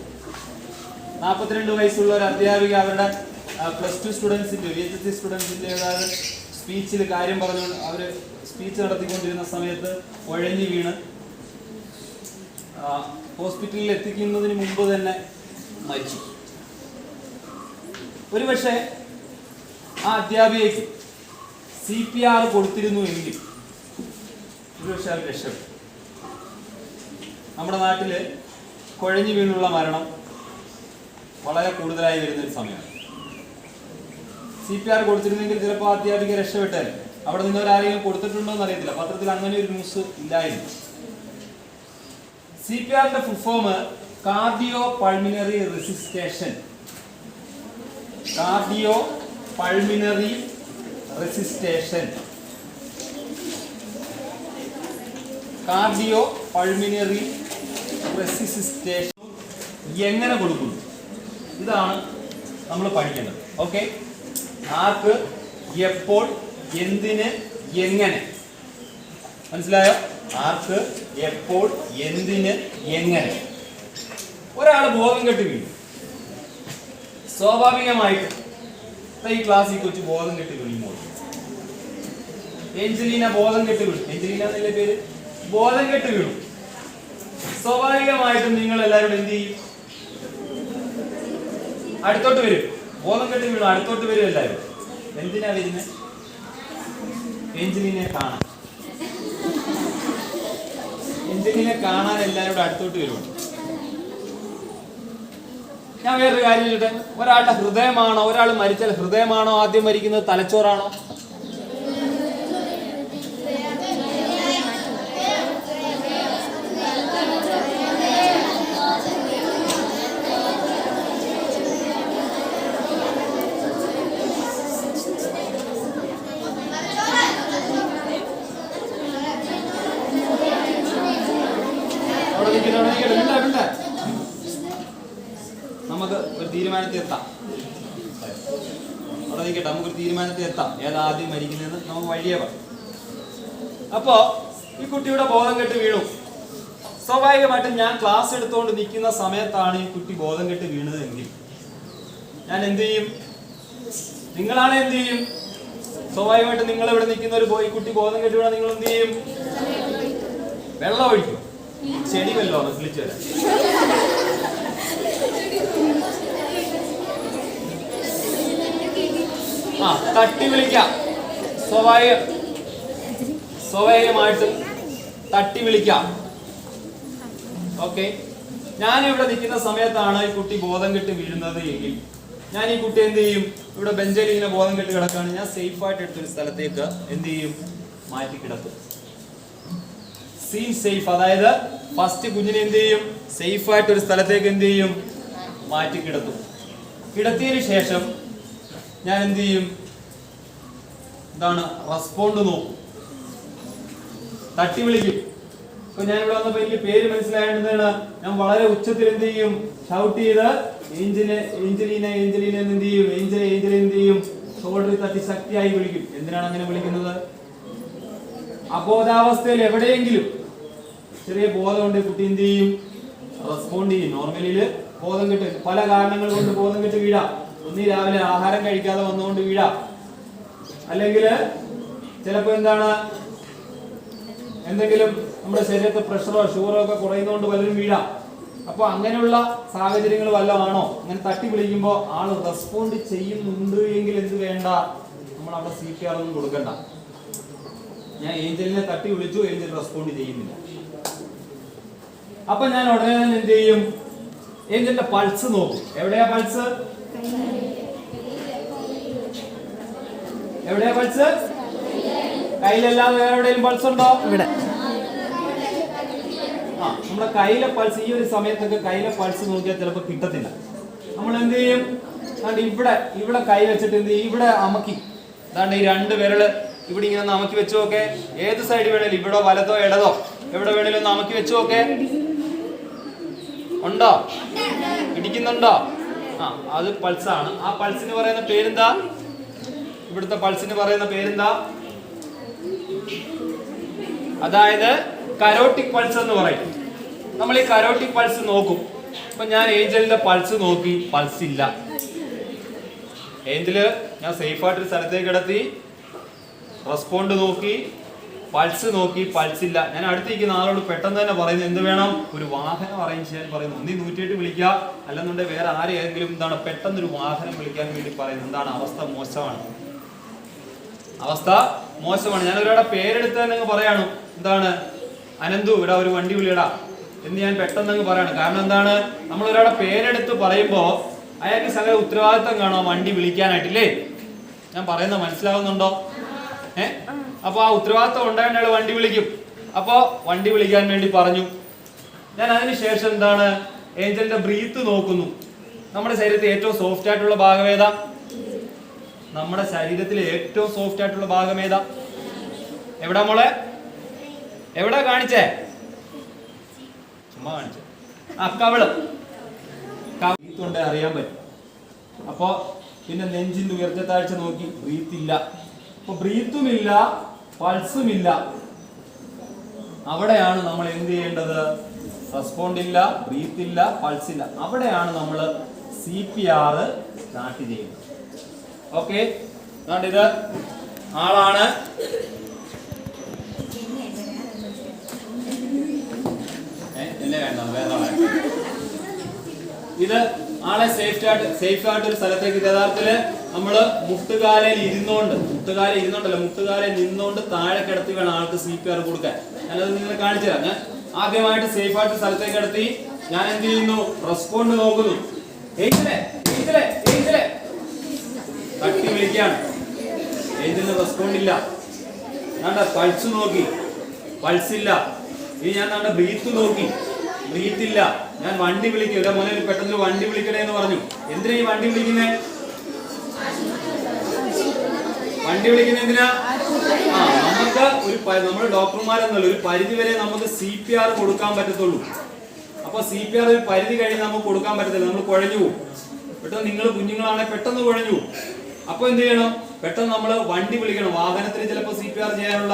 42 വയസ്സുള്ള ഒരു അധ്യാപിക അവരുടെ +2 സ്റ്റുഡൻസിന്റെ VHSC സ്റ്റുഡൻസിന്റെ സ്പീച്ചിൽ കാര്യം പറഞ്ഞു. അവര് സ്പീച്ച് നടത്തിക്കൊണ്ടിരുന്ന സമയത്ത് ഉഴഞ്ഞു വീണ് ഹോസ്പിറ്റലിൽ എത്തിക്കുന്നതിന് മുമ്പ് തന്നെ മരിച്ചു. ഒരുപക്ഷെ ആ അധ്യാപികയ്ക്ക് CPR കൊടുത്തിരുന്നു എങ്കിൽ ഒരുപക്ഷെ അവർ രക്ഷപ്പെട്ടു. നമ്മുടെ നാട്ടില് കുഴഞ്ഞു വീണുള്ള മരണം വളരെ കൂടുതലായി വരുന്ന ഒരു സമയമാണ്. CPR കൊടുത്തിരുന്നെങ്കിൽ ചിലപ്പോൾ അധ്യാപിക രക്ഷപ്പെട്ടേ. അവിടെ നിന്നവരാരെങ്കിലും കൊടുത്തിട്ടുണ്ടോ എന്ന് അറിയത്തില്ല. പത്രത്തിൽ അങ്ങനെ ഒരു ന്യൂസ് ഇല്ലായിരുന്നു. CPRന്റെ full form cardio pulmonary resuscitation. Cardio pulmonary resuscitation. Cardio pulmonary resuscitation എങ്ങനെ കൊടുക്കുന്നു, ഇതാണ് നമ്മൾ പഠിക്കേണ്ടത്. ഓക്കെ, ആർക്ക്, എപ്പോൾ, എന്തിന്, എങ്ങനെ. മനസ്സിലായോ? ആർക്ക്, എപ്പോൾ, എന്തിന്, എങ്ങനെ. ഒരാൾ ബോധം കെട്ട് വീഴും. സ്വാഭാവികമായിട്ട് ഈ ക്ലാസ്സിൽ കൊച്ചു ബോധം കെട്ട് വീഴുമ്പോൾ ഏഞ്ചലീന ബോധം കെട്ട് വീഴും. ഏഞ്ചലീന എന്നല്ലേ പേര്. ബോധം കെട്ട് വീഴും. സ്വാഭാവികമായിട്ടും നിങ്ങൾ എല്ലാവരും എന്ത് ചെയ്യും? അടുത്തോട്ട് വരും. ബോധം കെട്ട് വീഴും, അടുത്തോട്ട് വരും എല്ലാവരും. എന്തിനാ വരുന്നത്? ഏഞ്ചലിനെ കാണാൻ. ഏഞ്ചലിനെ കാണാൻ എല്ലാവരും അടുത്തോട്ട് വരും. ഞാൻ വേറൊരു കാര്യം ചോദിച്ചോട്ടെ, ഒരാളുടെ ഹൃദയമാണോ, ഒരാൾ മരിച്ചാൽ ഹൃദയമാണോ ആദ്യം മരിക്കുന്നത്, തലച്ചോറാണോ? നമുക്ക് ഒരു തീരുമാനത്തിൽ എത്താം. അവിടെ നിൽക്കട്ടെ, നമുക്കൊരു തീരുമാനത്തിൽ എത്താം. ഏതാദ്യം മരിക്കുന്നതെന്ന് നമുക്ക് വഴിയേ പറയാം. അപ്പോ ഈ കുട്ടിയുടെ ബോധം കെട്ട് വീണു. സ്വാഭാവികമായിട്ടും ഞാൻ ക്ലാസ് എടുത്തുകൊണ്ട് നിൽക്കുന്ന സമയത്താണ് ഈ കുട്ടി ബോധം കെട്ട് വീണത് എങ്കിൽ ഞാൻ എന്ത് ചെയ്യും? നിങ്ങളാണ് എന്ത് ചെയ്യും? സ്വാഭാവികമായിട്ടും നിങ്ങൾ ഇവിടെ നിൽക്കുന്ന ഒരു ഈ കുട്ടി ബോധം കെട്ട് വീണാൽ നിങ്ങൾ എന്ത് ചെയ്യും? വെള്ളം ഒഴിക്കും. ചെടി വല്ലോ വിളിച്ചു വരാം. തട്ടി വിളിക്കാം. സ്വാഭാവികമായിട്ടും തട്ടി വിളിക്കാം. ഓക്കെ, ഞാൻ ഇവിടെ നിൽക്കുന്ന സമയത്താണ് ഈ കുട്ടി ബോധം കെട്ട് വീഴുന്നത് എങ്കിൽ ഞാൻ ഈ കുട്ടി എന്ത് ചെയ്യും? ഇവിടെ ബെഞ്ചിൽ ഇങ്ങനെ ബോധം കെട്ട് കിടക്കുകയാണ്. ഞാൻ സേഫ് ആയിട്ട് എടുത്തൊരു സ്ഥലത്തേക്ക് എന്ത് ചെയ്യും? മാറ്റി കിടത്തും. സീൻ സേഫ്, അതായത് ഫസ്റ്റ് കുഞ്ഞിനെ എന്ത് ചെയ്യും? സേഫ് ആയിട്ട് ഒരു സ്ഥലത്തേക്ക് എന്ത് ചെയ്യും? മാറ്റി കിടത്തും. കിടത്തിയതിനു ശേഷം ഞാൻ എന്ത് ചെയ്യും? എന്താണ് റെസ്പോണ്ട് നോക്കും. തട്ടി വിളിക്കും. ഇപ്പൊ ഞാൻ ഇവിടെ വന്നപ്പോ എനിക്ക് പേര് മനസ്സിലായേണ്ടതാണ്. ഞാൻ വളരെ ഉച്ചത്തിൽ എന്ത് ചെയ്യും? ഷൗട്ട് ചെയ്ത് ഏഞ്ചലീന ഏഞ്ചലീന എന്ന് എന്ത് ചെയ്യും? ഏഞ്ചലീന എന്ത് ചെയ്യും? ഷോൾഡറിൽ തട്ടി ശക്തിയായി വിളിക്കും. എന്തിനാണ് അങ്ങനെ വിളിക്കുന്നത്? അബോധാവസ്ഥയിൽ എവിടെയെങ്കിലും ചെറിയ ബോധം കൊണ്ട് കുട്ടി എന്ത് ചെയ്യും? റെസ്പോണ്ട് ചെയ്യും. നോർമലില് ബോധം കെട്ട് പല കാരണങ്ങൾ കൊണ്ട് ബോധം കെട്ട് വീഴാം. ഒന്നീ രാവിലെ ആഹാരം കഴിക്കാതെ വന്നുകൊണ്ട് വീഴാം, അല്ലെങ്കിൽ ചിലപ്പോൾ എന്താണ് എന്തെങ്കിലും നമ്മുടെ ശരീരത്തെ പ്രഷറോ ഷുഗറോ ഒക്കെ കുറയുന്നതുകൊണ്ട് പലരും വീഴാം. അപ്പൊ അങ്ങനെയുള്ള സാഹചര്യങ്ങൾ വല്ലതാണോ? അങ്ങനെ തട്ടി വിളിക്കുമ്പോൾ ആള് റെസ്പോണ്ട് ചെയ്യുന്നുണ്ട് എങ്കിൽ എന്ത് വേണ്ട? നമ്മൾ അവിടെ CPR ഒന്നും കൊടുക്കണ്ട. ഞാൻ ഏഞ്ചലിനെ തട്ടി വിളിച്ചു, ഏഞ്ചൽ റെസ്പോണ്ട് ചെയ്യുന്നില്ല. അപ്പൊ ഞാൻ ഉടനെ തന്നെ എന്ത് ചെയ്യും? ഏഞ്ചലിന്റെ പൾസ് നോക്കും. എവിടെയാ പൾസ്? എവിടെയാ പൾസ്? കയ്യിലല്ലാതെ വേറെ എവിടെയും പൾസ് ഉണ്ടോ? ഇവിടെ. നമ്മുടെ കയ്യിലെ പൾസ് ഈ ഒരു സമയത്തൊക്കെ കയ്യിലെ പൾസ് നോക്കിയാൽ ചിലപ്പോൾ കിട്ടത്തില്ല. നമ്മൾ എന്ത് ചെയ്യും? ഇവിടെ കൈ വെച്ചിട്ട് എന്ത് ചെയ്യും? ഇവിടെ അമക്കി. അതാണ്ട് ഈ രണ്ട് വിരല് ഇവിടെ ഇങ്ങനെ ഒന്ന് അമക്കി വെച്ചു നോക്കെ. ഏത് സൈഡ് വേണേലും, ഇവിടെ വലതോ ഇടതോ എവിടെ വേണേലും ഒന്ന് അമക്കി വെച്ചു നോക്കെ. ഉണ്ടോ? ഇടിക്കുന്നുണ്ടോ? അത് പൾസാണ്. ആ പൾസിന് പറയുന്ന പേരെന്താ? ഇവിടുത്തെ പൾസിന് പറയുന്ന പേരെന്താ? അതായത് കരോട്ടിക് പൾസ് എന്ന് പറയും. നമ്മൾ ഈ കരോട്ടിക് പൾസ് നോക്കും. ഇപ്പൊ ഞാൻ ഏഞ്ചലിന്റെ പൾസ് നോക്കി, പൾസ് ഇല്ല. ഏഞ്ചല് ഞാൻ സേഫ് ആയിട്ട് ഒരു സ്ഥലത്തേക്ക് കിടത്തി, റെസ്പോണ്ട് നോക്കി, പൾസ് നോക്കി, പൾസ് ഇല്ല. ഞാൻ അടുത്തിരിക്കുന്ന ആളോട് പെട്ടെന്ന് തന്നെ പറയുന്നത് എന്ത് വേണം? ഒരു വാഹനം അറേഞ്ച് ചെയ്യാൻ പറയുന്നു. ഒന്നീ 108 വിളിക്കുക, അല്ലെന്നുണ്ടെങ്കിൽ വേറെ ആരെയെങ്കിലും എന്താണ് പെട്ടെന്നൊരു വാഹനം വിളിക്കാൻ വേണ്ടി പറയുന്നത്. എന്താണ്? അവസ്ഥ മോശമാണ്. അവസ്ഥ മോശമാണ്. ഞാൻ ഒരാളുടെ പേരെടുത്ത് തന്നെ പറയാണ്. എന്താണ്? അനന്തു, ഇവിടെ ഒരു വണ്ടി വിളിയടാ എന്ന് ഞാൻ പെട്ടെന്ന് പറയാണ്. കാരണം എന്താണ്? നമ്മൾ ഒരാളുടെ പേരെടുത്ത് പറയുമ്പോ അയാൾക്ക് സകല ഉത്തരവാദിത്തം കാണോ വണ്ടി വിളിക്കാനായിട്ടില്ലേ? ഞാൻ പറയുന്നത് മനസ്സിലാവുന്നുണ്ടോ? അപ്പൊ ആ ഉത്തരവാദിത്തം ഉണ്ടായാൽ അയാൾ വണ്ടി വിളിക്കും. അപ്പൊ വണ്ടി വിളിക്കാൻ വേണ്ടി പറഞ്ഞു. ഞാൻ അതിനുശേഷം എന്താണ്, ഏഞ്ചലിന്റെ ബ്രീത്ത് നോക്കുന്നു. നമ്മുടെ ശരീരത്തിൽ ഏറ്റവും സോഫ്റ്റ് ആയിട്ടുള്ള ഭാഗം ഏതാ? നമ്മുടെ ശരീരത്തിലെ ഏറ്റവും സോഫ്റ്റ് ആയിട്ടുള്ള ഭാഗം ഏതാ? എവിടാ മോളെ? എവിടാ കാണിച്ചേ? ചുമ്മാ കാണിച്ചേ. ആ കവിള് കൊണ്ട് അറിയാൻ പറ്റും. അപ്പൊ പിന്നെ നെഞ്ചിന്റെ ഉയർച്ച താഴ്ച നോക്കി, ബ്രീത്ത് ഇല്ല. അപ്പൊ ബ്രീത്തും ഇല്ല, പൾസും ഇല്ല. അവിടെയാണ് നമ്മൾ എന്ത് ചെയ്യേണ്ടത്? റെസ്പോണ്ട് ഇല്ല, ബ്രീത്ത് ഇല്ല, പൾസ് ഇല്ല. അവിടെയാണ് നമ്മൾ CPR സ്റ്റാർട്ട് ചെയ്യുന്നത്. ഓക്കെ, ഇത് ആളാണ്. ഇത് ആളെ സേഫ് ആയിട്ട് ഒരു സ്ഥലത്തേക്ക് യഥാർത്ഥത്തില് നമ്മള് മുട്ടുകാലയിൽ നിന്നോണ്ട് താഴെ കിടത്തി വേണം ആൾക്ക് CPR കൊടുക്കാൻ. ഞാനത് നിങ്ങളെ കാണിച്ചു തരാം. ഞാൻ ആദ്യമായിട്ട് സേഫ് ആയിട്ട് സ്ഥലത്തേക്ക് കിടത്തി ഞാൻ എന്ത് ചെയ്യുന്നു? റെസ്പോണ്ട് നോക്കുന്നു. തട്ടി വിളിക്കാണ്. ഏഞ്ചലിന് റെസ്പോണ്ട് ഇല്ല. ഞാൻ പൾസ് നോക്കി, പൾസ് ഇല്ല. ഇനി ഞാൻ ബ്രീത്ത് നോക്കി, ബ്രീത്ത് ഇല്ല. ഞാൻ വണ്ടി വിളിക്കും. ഇവിടെ മോനെ പെട്ടെന്ന് വണ്ടി വിളിക്കണേ എന്ന് പറഞ്ഞു. എന്തിനാ ഈ വണ്ടി വിളിക്കുന്നേ? വണ്ടി വിളിക്കുന്ന എന്തിനാ? നമുക്ക് നമ്മൾ ഡോക്ടർമാരെന്നല്ല, ഒരു പരിധി വരെ നമുക്ക് CPR കൊടുക്കാൻ പറ്റത്തുള്ളൂ. അപ്പൊ CPR ഒരു പരിധി കഴിഞ്ഞ് നമുക്ക് കൊടുക്കാൻ പറ്റത്തില്ല. നമ്മൾ കുഴഞ്ഞു പോകും. പെട്ടെന്ന് നിങ്ങൾ കുഞ്ഞുങ്ങളാണെങ്കിൽ പെട്ടെന്ന് കുഴഞ്ഞു പോകും. അപ്പൊ എന്ത് ചെയ്യണം? പെട്ടെന്ന് നമ്മൾ വണ്ടി വിളിക്കണം. വാഹനത്തിൽ ചിലപ്പോൾ CPR ചെയ്യാനുള്ള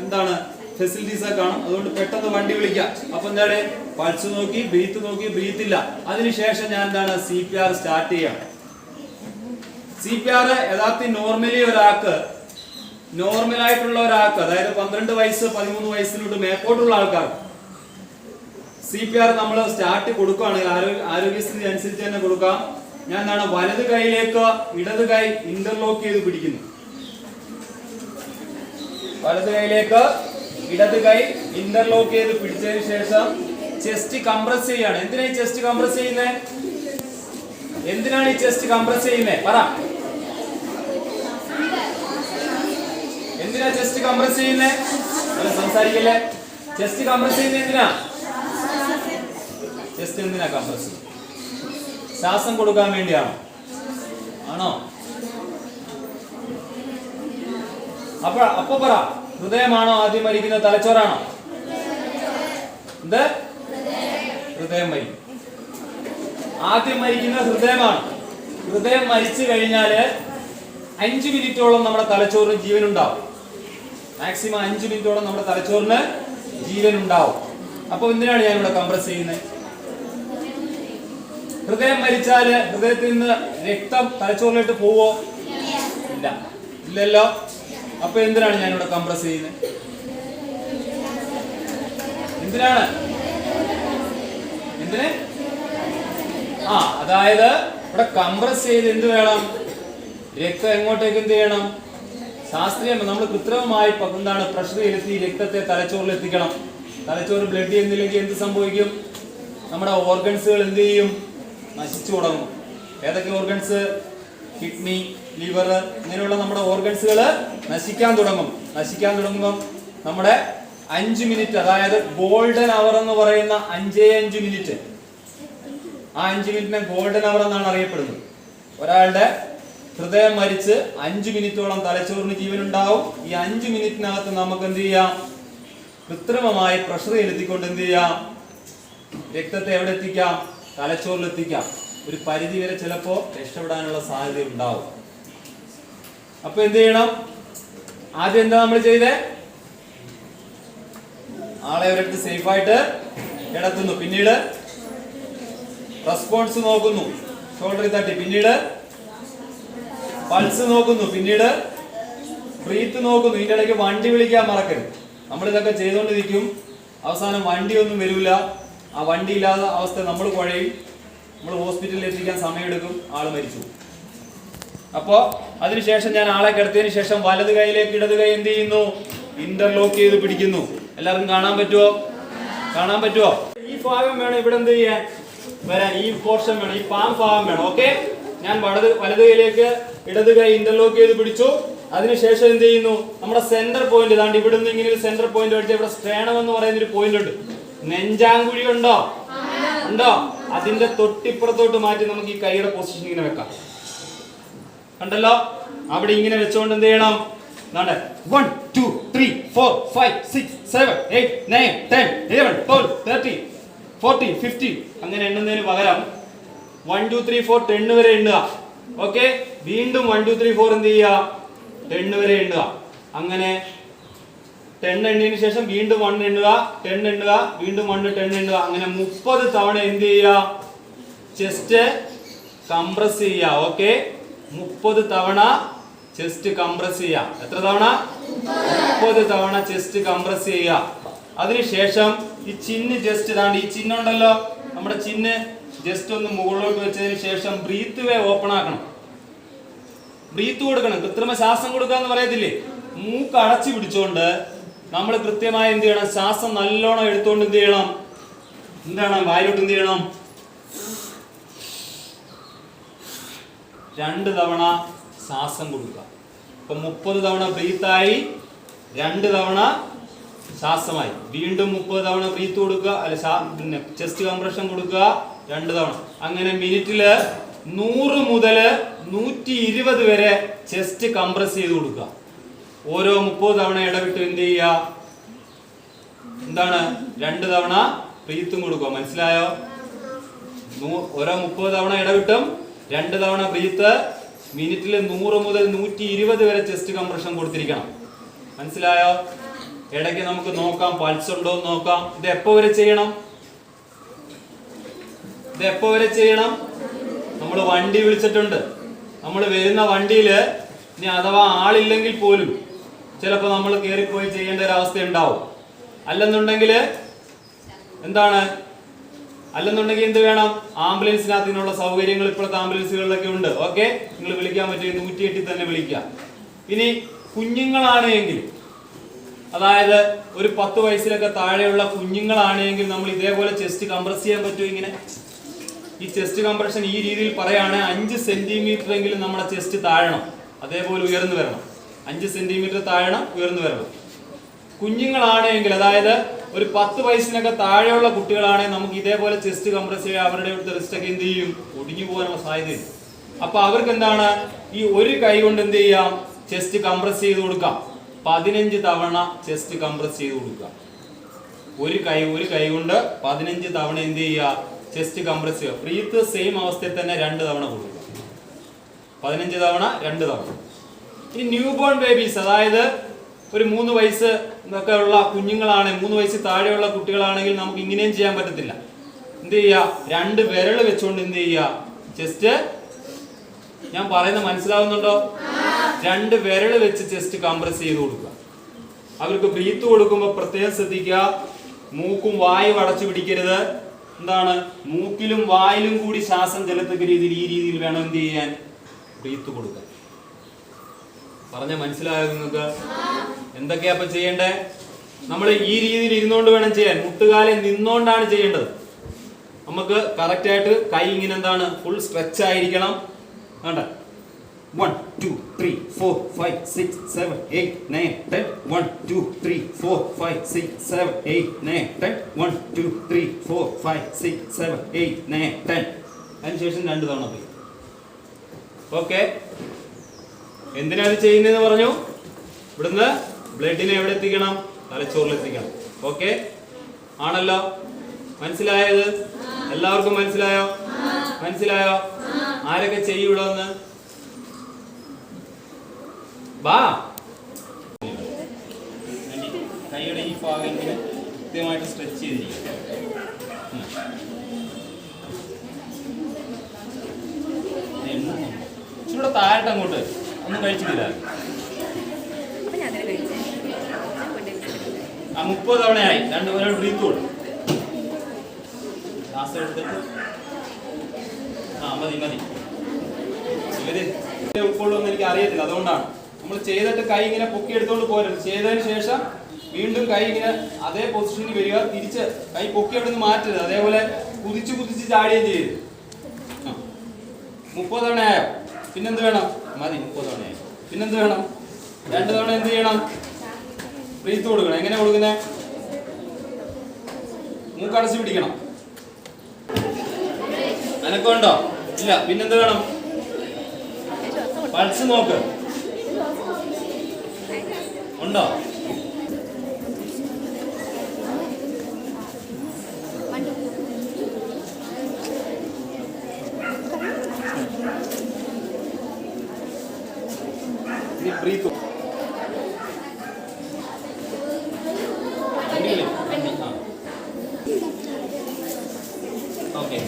എന്താണ് ഫെസിലിറ്റീസ് ഒക്കെ കാണും. അതുകൊണ്ട് പെട്ടെന്ന് വണ്ടി വിളിക്കാം. അപ്പൊ എന്താണ്? പൾസ് നോക്കി, ബ്രീത്ത് ഇല്ല. അതിനുശേഷം ഞാൻ എന്താണ് CPR സ്റ്റാർട്ട് ചെയ്യാം. CPR യഥാർത്ഥത്തിൽ നോർമലായിട്ടുള്ള ഒരാൾക്ക്, അതായത് 12 വയസ്സ് 13 വയസ്സിലോട്ട് മേപ്പോട്ടുള്ള ആൾക്കാർക്ക് CPR നമ്മൾ സ്റ്റാർട്ട് കൊടുക്കുകയാണെങ്കിൽ ആരോഗ്യസ്ഥിതി അനുസരിച്ച് തന്നെ കൊടുക്കാം. ഞാൻ എന്താണ് വലത് കൈയിലേക്ക് ഇടത് കൈ ഇന്റർലോക്ക് ചെയ്ത് പിടിക്കുന്നു. വലത് കൈയിലേക്ക് ഇടത് കൈ ഇന്റർലോക്ക് ചെയ്ത് പിടിച്ചതിന് ശേഷം ചെസ്റ്റ് കംപ്രസ് ചെയ്യാണ്. എന്തിനാ ഈ ചെസ്റ്റ് കംപ്രസ് ചെയ്യുന്നത്? എന്തിനാണ് ഈ ചെസ്റ്റ് കംപ്രസ് ചെയ്യുന്നത്? പറ. എന്തിനാ ചെസ്റ്റ് കംപ്രസ് ചെയ്യുന്നത്? സംസാരിക്കല്ലേ. ചെസ്റ്റ് കംപ്രസ് ചെയ്യുന്നത് എന്തിനാ? ചെസ്റ്റ് എന്തിനാ കംപ്രസ് ചെയ്യുന്നത്? ശ്വാസം കൊടുക്കാൻ വേണ്ടിയാണോ? ആണോ? അപ്പൊ പറ, ഹൃദയമാണോ ആദ്യം മരിക്കുന്നത്, തലച്ചോറാണോ? എന്ത്? ഹൃദയം മരിക്കും. ആദ്യം മരിക്കുന്ന ഹൃദയമാണ്. ഹൃദയം മരിച്ചു കഴിഞ്ഞാല് 5 മിനിറ്റോളം നമ്മുടെ തലച്ചോറിന് ജീവൻ ഉണ്ടാവും. മാക്സിമം 5 മിനിറ്റോളം നമ്മുടെ തലച്ചോറിന് ജീവൻ ഉണ്ടാവും. അപ്പൊ എന്തിനാണ് ഞാൻ ഇവിടെ കംപ്രസ് ചെയ്യുന്നത്? ഹൃദയം മരിച്ചാല് ഹൃദയത്തിൽ നിന്ന് രക്തം തലച്ചോറിലോട്ട് പോവോ? ഇല്ലല്ലോ. അപ്പൊ എന്തിനാണ് ഞാൻ ഇവിടെ കംപ്രസ് ചെയ്യുന്നത്? എന്തിനാണ്? അതായത് ഇവിടെ കംപ്രസ് ചെയ്ത് എന്ത് വേണം? രക്തം എങ്ങോട്ടേക്ക് എന്ത് ചെയ്യണം? ശാസ്ത്രീയം നമ്മൾ കൃത്രിമമായി എന്താണ് പ്രഷർ ചെലുത്തി രക്തത്തെ തലച്ചോറിൽ എത്തിക്കണം. തലച്ചോറ് ബ്ലഡ് ചെയ്യുന്നില്ലെങ്കിൽ എന്ത് സംഭവിക്കും? നമ്മുടെ ഓർഗൻസുകൾ എന്ത് ചെയ്യും? നശിച്ചു തുടങ്ങും. ഏതൊക്കെ ഓർഗൻസ്? കിഡ്നി, ലിവർ, ഇങ്ങനെയുള്ള നമ്മുടെ ഓർഗൻസുകൾ നശിക്കാൻ തുടങ്ങുമ്പോൾ നമ്മുടെ 5 മിനിറ്റ്, അതായത് ഗോൾഡൻ അവർ എന്ന് പറയുന്ന 5 മിനിറ്റ്, ആ 5 മിനിറ്റിനെ ഗോൾഡൻ അവർ എന്നാണ് അറിയപ്പെടുന്നത്. ഒരാളുടെ ഹൃദയം മരിച്ച് 5 മിനിറ്റോളം തലച്ചോറിന് ജീവൻ ഉണ്ടാവും. ഈ 5 മിനിറ്റിനകത്ത് നമുക്ക് എന്ത് ചെയ്യാം? കൃത്രിമമായി പ്രഷർ ചെലുത്തിക്കൊണ്ട് എന്ത് ചെയ്യാം? രക്തത്തെ എവിടെ എത്തിക്കാം? തലച്ചോറിൽ എത്തിക്കാം. ഒരു പരിധി വരെ ചിലപ്പോ രക്ഷപ്പെടാനുള്ള സാധ്യത ഉണ്ടാവും. അപ്പൊ എന്ത് ചെയ്യണം? ആദ്യം എന്താ നമ്മൾ ചെയ്തേ? ആളെ ഒരിടത്ത് സേഫ് ആയിട്ട് കിടത്തുന്നു. പിന്നീട് റെസ്പോൺസ് നോക്കുന്നു, ഷോൾഡറിൽ തട്ടി. പിന്നീട് പൾസ് നോക്കുന്നു. പിന്നീട് ബ്രീത്ത് നോക്കുന്നു. ഇതിന്റെ ഇടയ്ക്ക് വണ്ടി വിളിക്കാൻ മറക്കരുത്. നമ്മൾ ഇതൊക്കെ ചെയ്തുകൊണ്ടിരിക്കും. അവസാനം വണ്ടിയൊന്നും വരില്ല. ആ വണ്ടി ഇല്ലാത്ത അവസ്ഥ നമ്മൾ കുഴയും. നമ്മൾ ഹോസ്പിറ്റലിൽ എത്തിക്കാൻ സമയമെടുക്കും. ആള് മരിച്ചു. അപ്പോ അതിനുശേഷം ഞാൻ ആളെ കിടത്തിയതിനു ശേഷം വലത് കൈയിലേക്ക് ഇടത് കൈ എന്ത് ചെയ്യുന്നു? ഇന്റർലോക്ക് ചെയ്ത് പിടിക്കുന്നു. എല്ലാവർക്കും കാണാൻ പറ്റുമോ? ഈ ഭാഗം വേണം ഇവിടെ എന്ത് ചെയ്യാൻ? വരാൻ ഈ പോർഷൻ വേണം, ഈ പാം ഭാഗം വേണം. ഓക്കെ, ഞാൻ വലത് കൈയിലേക്ക് ഇടത് കൈ ഇന്റർലോക്ക് ചെയ്ത് പിടിച്ചു. അതിനുശേഷം എന്ത് ചെയ്യുന്നു, നമ്മുടെ സെന്റർ പോയിന്റ് ഇതാണ്ട് ഇവിടെ നിന്ന് ഇങ്ങനെ ഒരു സെന്റർ പോയിന്റ് വെച്ച് ഇവിടെ സ്ട്രേണം എന്ന് പറയുന്ന ഒരു പോയിന്റ് ഉണ്ട്. നെഞ്ചാങ്കുഴി ഉണ്ടോ? ഉണ്ടോ? അതിന്റെ തൊട്ടിപ്പുറത്തോട്ട് മാറ്റി നമുക്ക് ഈ കൈയുടെ പൊസിഷൻ ഇങ്ങനെ വെക്കാം. കണ്ടല്ലോ? അവിടെ ഇങ്ങനെ വെച്ചുകൊണ്ട് എന്ത് ചെയ്യണം, 1 2 3 4 5 6 7 8 9 10 11 12 13 14 15 അങ്ങനെ എണ്ണുന്നതിന് പകരം 1 2 3 4 10 വരെ എണ്ണുക. ഓക്കെ, വീണ്ടും 1 2 3 4 എന്ത് ചെയ്യുക, 10 വരെ എണ്ണുക. അങ്ങനെ 10 എണ്ണിയതിനു ശേഷം വീണ്ടും 1 എണ്ണുക, 10 എണ്ണുക, വീണ്ടും 1 10 എണ്ണുക. അങ്ങനെ 30 തവണ എന്ത് ചെയ്യുക, ചെസ്റ്റ് കംപ്രസ് ചെയ്യുക. ഓക്കെ, 30 തവണ ചെസ്റ്റ് കംപ്രസ് ചെയ്യുക. എത്ര തവണ? 30 തവണ ചെസ്റ്റ് കംപ്രസ് ചെയ്യുക. അതിനുശേഷം ഈ ചിന്ന് ജസ്റ്റ് ഈ ചിഹ്നുണ്ടല്ലോ, നമ്മുടെ ചിഹ്ന് ജസ്റ്റ് ഒന്ന് മുകളിലോട്ട് വെച്ചതിന് ശേഷം ബ്രീത്ത് വേ ഓപ്പൺ ആക്കണം. ബ്രീത്ത് കൊടുക്കണം. കൃത്രിമ ശ്വാസം കൊടുക്കുക എന്ന് പറയത്തില്ലേ? മൂക്ക് അടച്ചു പിടിച്ചോണ്ട് നമ്മൾ കൃത്യമായി എന്ത് ചെയ്യണം, ശ്വാസം നല്ലോണം എടുത്തോണ്ട് എന്ത് ചെയ്യണം, എന്താണ് വായിലോട്ട് എന്ത് ചെയ്യണം, 2 തവണ ശ്വാസം കൊടുക്കുക. ഇപ്പൊ 30 തവണ ബ്രീത്തായി, 2 തവണ ശ്വാസമായി. വീണ്ടും 30 തവണ ബ്രീത്ത് കൊടുക്കുക, പിന്നെ ചെസ്റ്റ് കംപ്രഷൻ കൊടുക്കുക 2 തവണ. അങ്ങനെ മിനിറ്റില് 100 മുതൽ 120 വരെ ചെസ്റ്റ് കംപ്രസ് ചെയ്ത് കൊടുക്കുക. ഓരോ 30 തവണ ഇടവിട്ട് എന്ത് ചെയ്യുക, എന്താണ് 2 തവണ ബ്രീത്തും കൊടുക്കുക. മനസ്സിലായോ? ഓരോ 30 തവണ ഇടവിട്ടും 2 തവണ ബ്രീത്ത്. മിനിറ്റിൽ 100 മുതൽ 120 വരെ ചെസ്റ്റ് കംപ്രഷൻ കൊടുത്തിരിക്കണം. മനസ്സിലായോ? ഇടയ്ക്ക് നമുക്ക് നോക്കാം പൾസ് ഉണ്ടോ എന്ന് നോക്കാം. ഇത് എപ്പോ വരെ ചെയ്യണം? നമ്മൾ വണ്ടി വിളിച്ചിട്ടുണ്ട്. നമ്മൾ വരുന്ന വണ്ടിയിൽ ഇനി അഥവാ ആളില്ലെങ്കിൽ പോലും ചിലപ്പോൾ നമ്മൾ കയറിപ്പോയി ചെയ്യേണ്ട ഒരു അവസ്ഥ ഉണ്ടാവും. അല്ലെന്നുണ്ടെങ്കിൽ എന്ത് വേണം, ആംബുലൻസിനകത്ത് ഇതിനുള്ള സൗകര്യങ്ങൾ ഇപ്പോഴത്തെ ആംബുലൻസുകളിലൊക്കെ ഉണ്ട്. ഓക്കെ, നിങ്ങൾ വിളിക്കാൻ പറ്റും, 108 തന്നെ വിളിക്കുക. ഇനി കുഞ്ഞുങ്ങളാണെങ്കിൽ, അതായത് ഒരു 10 വയസ്സിലൊക്കെ താഴെയുള്ള കുഞ്ഞുങ്ങളാണെങ്കിൽ നമ്മൾ ഇതേപോലെ ചെസ്റ്റ് കംപ്രസ് ചെയ്യാൻ പറ്റും. ഇങ്ങനെ ഈ ചെസ്റ്റ് കംപ്രഷൻ ഈ രീതിയിൽ പറയുകയാണെങ്കിൽ 5 സെന്റിമീറ്റർ എങ്കിലും നമ്മുടെ ചെസ്റ്റ് താഴണം, അതേപോലെ ഉയർന്നു വരണം. 5 സെന്റിമീറ്റർ താഴണം, ഉയർന്നു വരണം. കുഞ്ഞുങ്ങളാണെങ്കിൽ, അതായത് ഒരു 10 വയസ്സിനൊക്കെ താഴെയുള്ള കുട്ടികളാണെങ്കിൽ നമുക്ക് ഇതേപോലെ ചെസ്റ്റ് കംപ്രസ് ചെയ്യുക. അവരുടെ റിസ്റ്റൊക്കെ എന്ത് ചെയ്യും, ഒടിഞ്ഞു പോകാനുള്ള സാധ്യതയുണ്ട്. അപ്പൊ അവർക്ക് എന്താണ്, ഈ ഒരു കൈ കൊണ്ട് എന്ത് ചെയ്യാം, ചെസ്റ്റ് കംപ്രസ് ചെയ്ത് കൊടുക്കാം. 15 തവണ ചെസ്റ്റ് കംപ്രസ് ചെയ്ത് കൊടുക്കുക. ഒരു കൈ കൊണ്ട് 15 തവണ എന്ത് ചെയ്യുക, ചെസ്റ്റ് കംപ്രസ് ചെയ്യുക. ബ്രീത്ത് സെയിം അവസ്ഥയിൽ തന്നെ 2 തവണ കൊടുക്കുക. 15 തവണ 2 തവണ. ഈ ന്യൂ ബോൺ ബേബീസ്, അതായത് ഒരു 3 വയസ്സ് ഒക്കെ ഉള്ള കുഞ്ഞുങ്ങളാണെങ്കിൽ, 3 വയസ്സ് താഴെയുള്ള കുട്ടികളാണെങ്കിൽ നമുക്ക് ഇങ്ങനെയും ചെയ്യാൻ പറ്റത്തില്ല. എന്ത് ചെയ്യുക, 2 വിരൽ വെച്ചുകൊണ്ട് എന്ത് ചെയ്യുക, ചെസ്റ്റ്, ഞാൻ പറയുന്നത് മനസ്സിലാവുന്നുണ്ടോ? 2 വിരൽ വെച്ച് ചെസ്റ്റ് കംപ്രസ് ചെയ്ത് കൊടുക്കുക. അവർക്ക് ബ്രീത്ത് കൊടുക്കുമ്പോൾ പ്രത്യേകം ശ്രദ്ധിക്കുക, മൂക്കും വായും അടച്ചു പിടിക്കരുത്. എന്താണ്, മൂക്കിലും വായിലും കൂടി ശ്വാസം ചെലുത്തക്ക രീതിയിൽ ഈ രീതിയിൽ വേണം എന്ത് ചെയ്യാൻ, ബ്രീത്ത് കൊടുക്കാൻ. പറഞ്ഞ മനസ്സിലായോ നിങ്ങൾക്ക്? എന്തൊക്കെയാ അപ്പൊ ചെയ്യണ്ടേ? നമ്മൾ ഈ രീതിയിൽ ഇരുന്നുകൊണ്ട് വേണം ചെയ്യാൻ. മുട്ടുകാലിൽ നിന്നുകൊണ്ടാണ് ചെയ്യേണ്ടത്. നമുക്ക് കറക്റ്റ് ആയിട്ട് കൈ ഇങ്ങനെ എന്താണ്, ഫുൾ സ്ട്രെച്ച് ആയിരിക്കണം. വേണ്ട, 1 2 3 4 5 6 7 8 9 10 1 2 3 4 5 6 7 8 9 10 1 2 3 4 5 6 7 8 9 10. അതിനുശേഷം 2 തവണ പോയി. ഓക്കെ, എന്തിനാണ് ചെയ്യുന്നതെന്ന് പറഞ്ഞു? ഇവിടുന്ന് ബ്ലഡിനെ എവിടെ എത്തിക്കണം, തലച്ചോറിൽ എത്തിക്കണം. ഓക്കെ ആണല്ലോ? മനസ്സിലായത്? എല്ലാവർക്കും മനസ്സിലായോ? ആരൊക്കെ ചെയ്യും ഇവിടെ വന്ന്? വാ, കൈയുടെ ഈ ഭാഗം ഇങ്ങനെ കൃത്യമായിട്ട് സ്ട്രെച്ച് ചെയ്തിരിക്കും. ഇവിടെ താഴട്ട് അങ്ങോട്ട് ഒന്നും കഴിച്ചിട്ടില്ല. 30 തവണയായി. 2 പേരോട് ബ്രീത്ത് കൊടുക്കും. ശ്വാസം എടുത്തിട്ട് മതി. ഇവര് ഉൾക്കൊള്ളുമെന്ന് എനിക്ക് അറിയത്തില്ല, അതുകൊണ്ടാണ് നമ്മൾ ചെയ്തിട്ട് കൈ ഇങ്ങനെ പൊക്കി എടുത്തോണ്ട് പോരുത്. ചെയ്തതിന് ശേഷം വീണ്ടും കൈ ഇങ്ങനെ അതേ പൊസിഷനിൽ വരിക, തിരിച്ച് കൈ പൊക്കി അവിടെ നിന്ന് മാറ്റരുത്. അതേപോലെ കുതിച്ച് കുതിച്ച് ചാടുകയും ചെയ്യരുത്. 30 തവണ ആയോ? പിന്നെന്ത് വേണം? മതി, 30 തവണയായി. പിന്നെന്ത് വേണം? 2 തവണ എന്ത് ചെയ്യണം? ബ്രീത്ത് കൊടുക്കണം. എങ്ങനെ കൊടുക്കുന്നേ? മൂക്കടച്ച് പിടിക്കണം. അനക്കമുണ്ടോ? ഇല്ല. പിന്നെന്ത് വേണം? പൾസ് നോക്ക്. ഉണ്ടോ? Breath okay.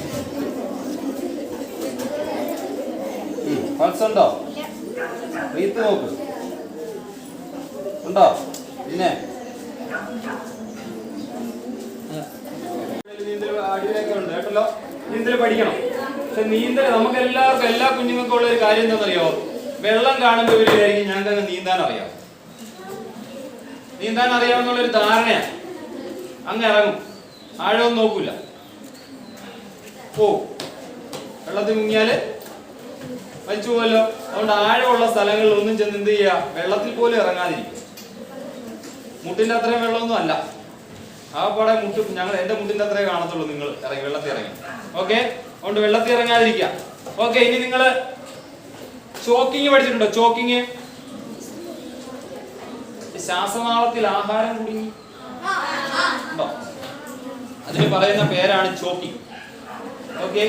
പൾസ് ഉണ്ടോ? ബ്രീത്ത് നോക്ക്. ഉണ്ടോ? പിന്നെ നീന്തൽ അടിയിലൊക്കെ ഉണ്ട് കേട്ടല്ലോ. നീന്തൽ പഠിക്കണം. പക്ഷെ നീന്തൽ നമുക്ക് എല്ലാവർക്കും, എല്ലാ കുഞ്ഞുങ്ങൾക്കും ഉള്ള ഒരു കാര്യം എന്താണെന്നറിയോ? വെള്ളം കാണുമ്പോൾ ഇവരിലായിരിക്കും ഞങ്ങൾക്ക് നീന്താൻ അറിയാം. നീന്താൻ അറിയാമെന്നുള്ളൊരു ധാരണയാണ്. അങ്ങ് ഇറങ്ങും, ആഴമൊന്നും നോക്കൂല, പോവും. വെള്ളത്തിൽ മുങ്ങിയാല് മരിച്ചു പോവല്ലോ. അതുകൊണ്ട് ആഴമുള്ള സ്ഥലങ്ങളിൽ ഒന്നും ചെന്ന് എന്ത് ചെയ്യുക? വെള്ളത്തിൽ പോലും ഇറങ്ങാതിരിക്കും. മുട്ടിന്റെ അത്രയും വെള്ളമൊന്നും അല്ല, ആ പാടെ മുട്ട് എന്റെ മുട്ടിന്റെ അത്രേ കാണത്തുള്ളൂ. നിങ്ങൾ ഇറങ്ങി വെള്ളത്തിൽ ഇറങ്ങി. ഓക്കെ, അതുകൊണ്ട് വെള്ളത്തിൽ ഇറങ്ങാതിരിക്കുക. ഓക്കെ, ഇനി നിങ്ങള് ചോക്കിങ് പഠിച്ചിട്ടുണ്ടോ? ചോക്കിങ്, ശ്വാസനാളത്തിൽ ആഹാരം കുടുങ്ങി ഉണ്ടോ? അതിന് പറയുന്ന പേരാണ് ചോക്കിങ്. ഓക്കെ,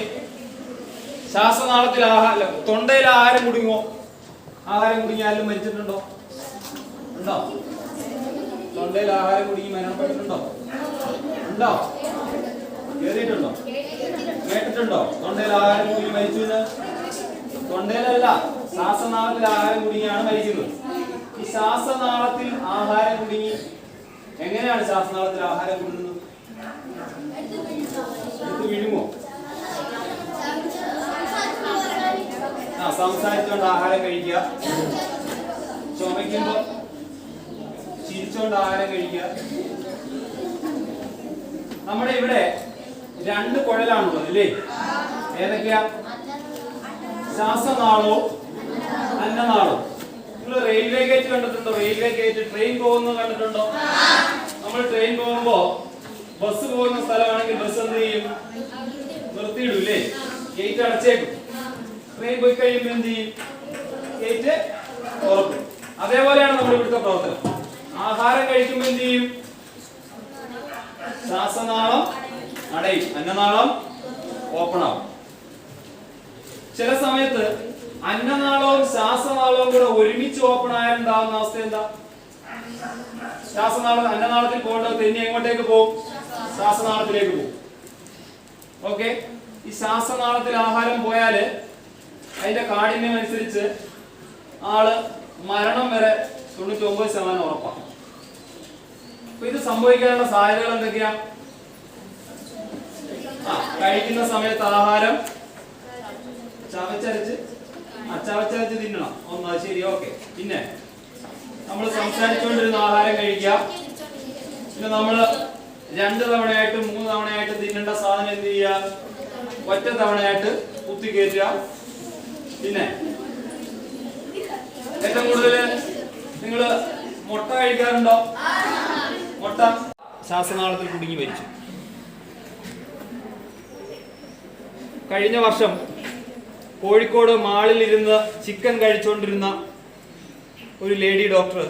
ശ്വാസനാളത്തിൽ ആഹാരം, തൊണ്ടയിൽ ആഹാരം കുടുങ്ങുമോ? ആഹാരം കുടുങ്ങിയാലും മരിച്ചിട്ടുണ്ടോ? ഉണ്ടോ? തൊണ്ടയിൽ ആഹാരം കുടുങ്ങി മരണപ്പെട്ടിട്ടുണ്ടോ? ഉണ്ടോ? കേറിയിട്ടുണ്ടോ? കേട്ടിട്ടുണ്ടോ? തൊണ്ടയിൽ ആഹാരം കുടുങ്ങി മരിച്ചു എന്ന്? തൊണ്ടയിലല്ല, ശ്വാസനാളത്തിൽ ആഹാരം കുടുങ്ങിയാണ് മരിക്കുന്നത്. ഈ ശ്വാസനാളത്തിൽ ആഹാരം കുടുങ്ങി എങ്ങനെയാണ് ശ്വാസനാളത്തിൽ ആഹാരം കുടുങ്ങുന്നത്? എടുത്ത് വിഴുങ്ങോ? സംസാരിച്ചുകൊണ്ട് ആഹാരം കഴിക്കുക, ചുമയ്ക്കുമ്പോ ചിരിച്ചുകൊണ്ട് ആഹാരം കഴിക്കുക. നമ്മുടെ ഇവിടെ 2 കുഴലാണുള്ളത് അല്ലേ? ഏതൊക്കെയാ? ശ്വാസനാളവും അന്നനാളവും. നിങ്ങൾ റെയിൽവേ ഗേറ്റ് കണ്ടിട്ടുണ്ടോ? റെയിൽവേ ഗേറ്റ്, ട്രെയിൻ പോകുന്നത് കണ്ടിട്ടുണ്ടോ? നമ്മൾ ട്രെയിൻ പോകുമ്പോ, ബസ് പോകുന്ന സ്ഥലമാണെങ്കിൽ ബസ് എന്ത് ചെയ്യും? നിർത്തിയിടൂല്ലേ? ഗേറ്റ് അടച്ചേക്കും. ട്രെയിൻ പോയി കഴിയുമ്പോൾ എന്ത് ചെയ്യും? ഗേറ്റ് തുറക്കും. അതേപോലെയാണ് നമ്മുടെ ഇവിടുത്തെ പ്രവർത്തനം. ആഹാരം കഴിക്കുമ്പോൾ എന്ത് ചെയ്യും? ശ്വാസനാളം അടയും, അന്നനാളം ഓപ്പൺ ആവും. ചില സമയത്ത് അന്നനാളവും ശ്വാസനാളവും കൂടെ ഒരുമിച്ച് ഓപ്പൺ ആയാലുണ്ടാവുന്ന അവസ്ഥ എന്താ? ശ്വാസനാളം അന്നനാളത്തിൽ പോകേണ്ടത് തെന്നി എങ്ങോട്ടേക്ക് പോകും? ശ്വാസനാളത്തിലേക്ക് പോകും. ഓക്കെ, ഈ ശ്വാസനാളത്തിൽ ആഹാരം പോയാല് അതിന്റെ കാഠിന്യം അനുസരിച്ച് ആള് മരണം വരെ 99% ഉറപ്പാണ്. അപ്പൊ ഇത് സംഭവിക്കാനുള്ള സാധ്യതകൾ എന്തൊക്കെയാ? കഴിക്കുന്ന സമയത്ത് ആഹാരം ചവച്ചരച്ച് തിന്നണം. ഒന്ന്, ശരി, ഓക്കെ. പിന്നെ നമ്മൾ സംസാരിച്ചുകൊണ്ടിരുന്ന ആഹാരം കഴിക്കുക. പിന്നെ നമ്മള് 2 തവണയായിട്ട് 3 തവണയായിട്ട് തിന്നേണ്ട സാധനം എന്ത് ചെയ്യുക? ഒറ്റ തവണയായിട്ട് കുത്തിക്കയറ്റുക. പിന്നെ ഏറ്റവും കൂടുതൽ നിങ്ങൾ മുട്ട കഴിക്കാറുണ്ടോ? മുട്ട ശ്വാസനാളത്തിൽ കുടുങ്ങി മരിച്ചു. കഴിഞ്ഞ വർഷം കോഴിക്കോട് മാളിൽ ഇരുന്ന് ചിക്കൻ കഴിച്ചുകൊണ്ടിരുന്ന ഒരു ലേഡി ഡോക്ടർ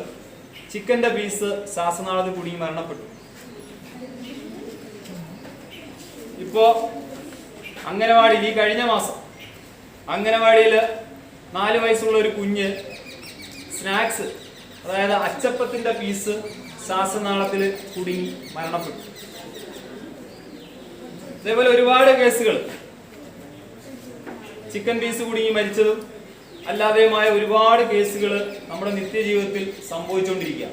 ചിക്കന്റെ പീസ് ശ്വാസനാളത്തിൽ കുടുങ്ങി മരണപ്പെട്ടു. ഇപ്പോ അംഗനവാടിയിൽ, ഈ കഴിഞ്ഞ മാസം അംഗനവാടിയിൽ 4 വയസ്സുള്ള ഒരു കുഞ്ഞ് സ്നാക്സ്, അതായത് അച്ചപ്പത്തിന്റെ പീസ് ശ്വാസനാളത്തിൽ കുടുങ്ങി മരണപ്പെട്ടു. അതേപോലെ ഒരുപാട് കേസുകൾ, ചിക്കൻ പീസ് കുടുങ്ങി മരിച്ചതും അല്ലാതെയുമായ ഒരുപാട് കേസുകൾ നമ്മുടെ നിത്യജീവിതത്തിൽ സംഭവിച്ചുകൊണ്ടിരിക്കുക.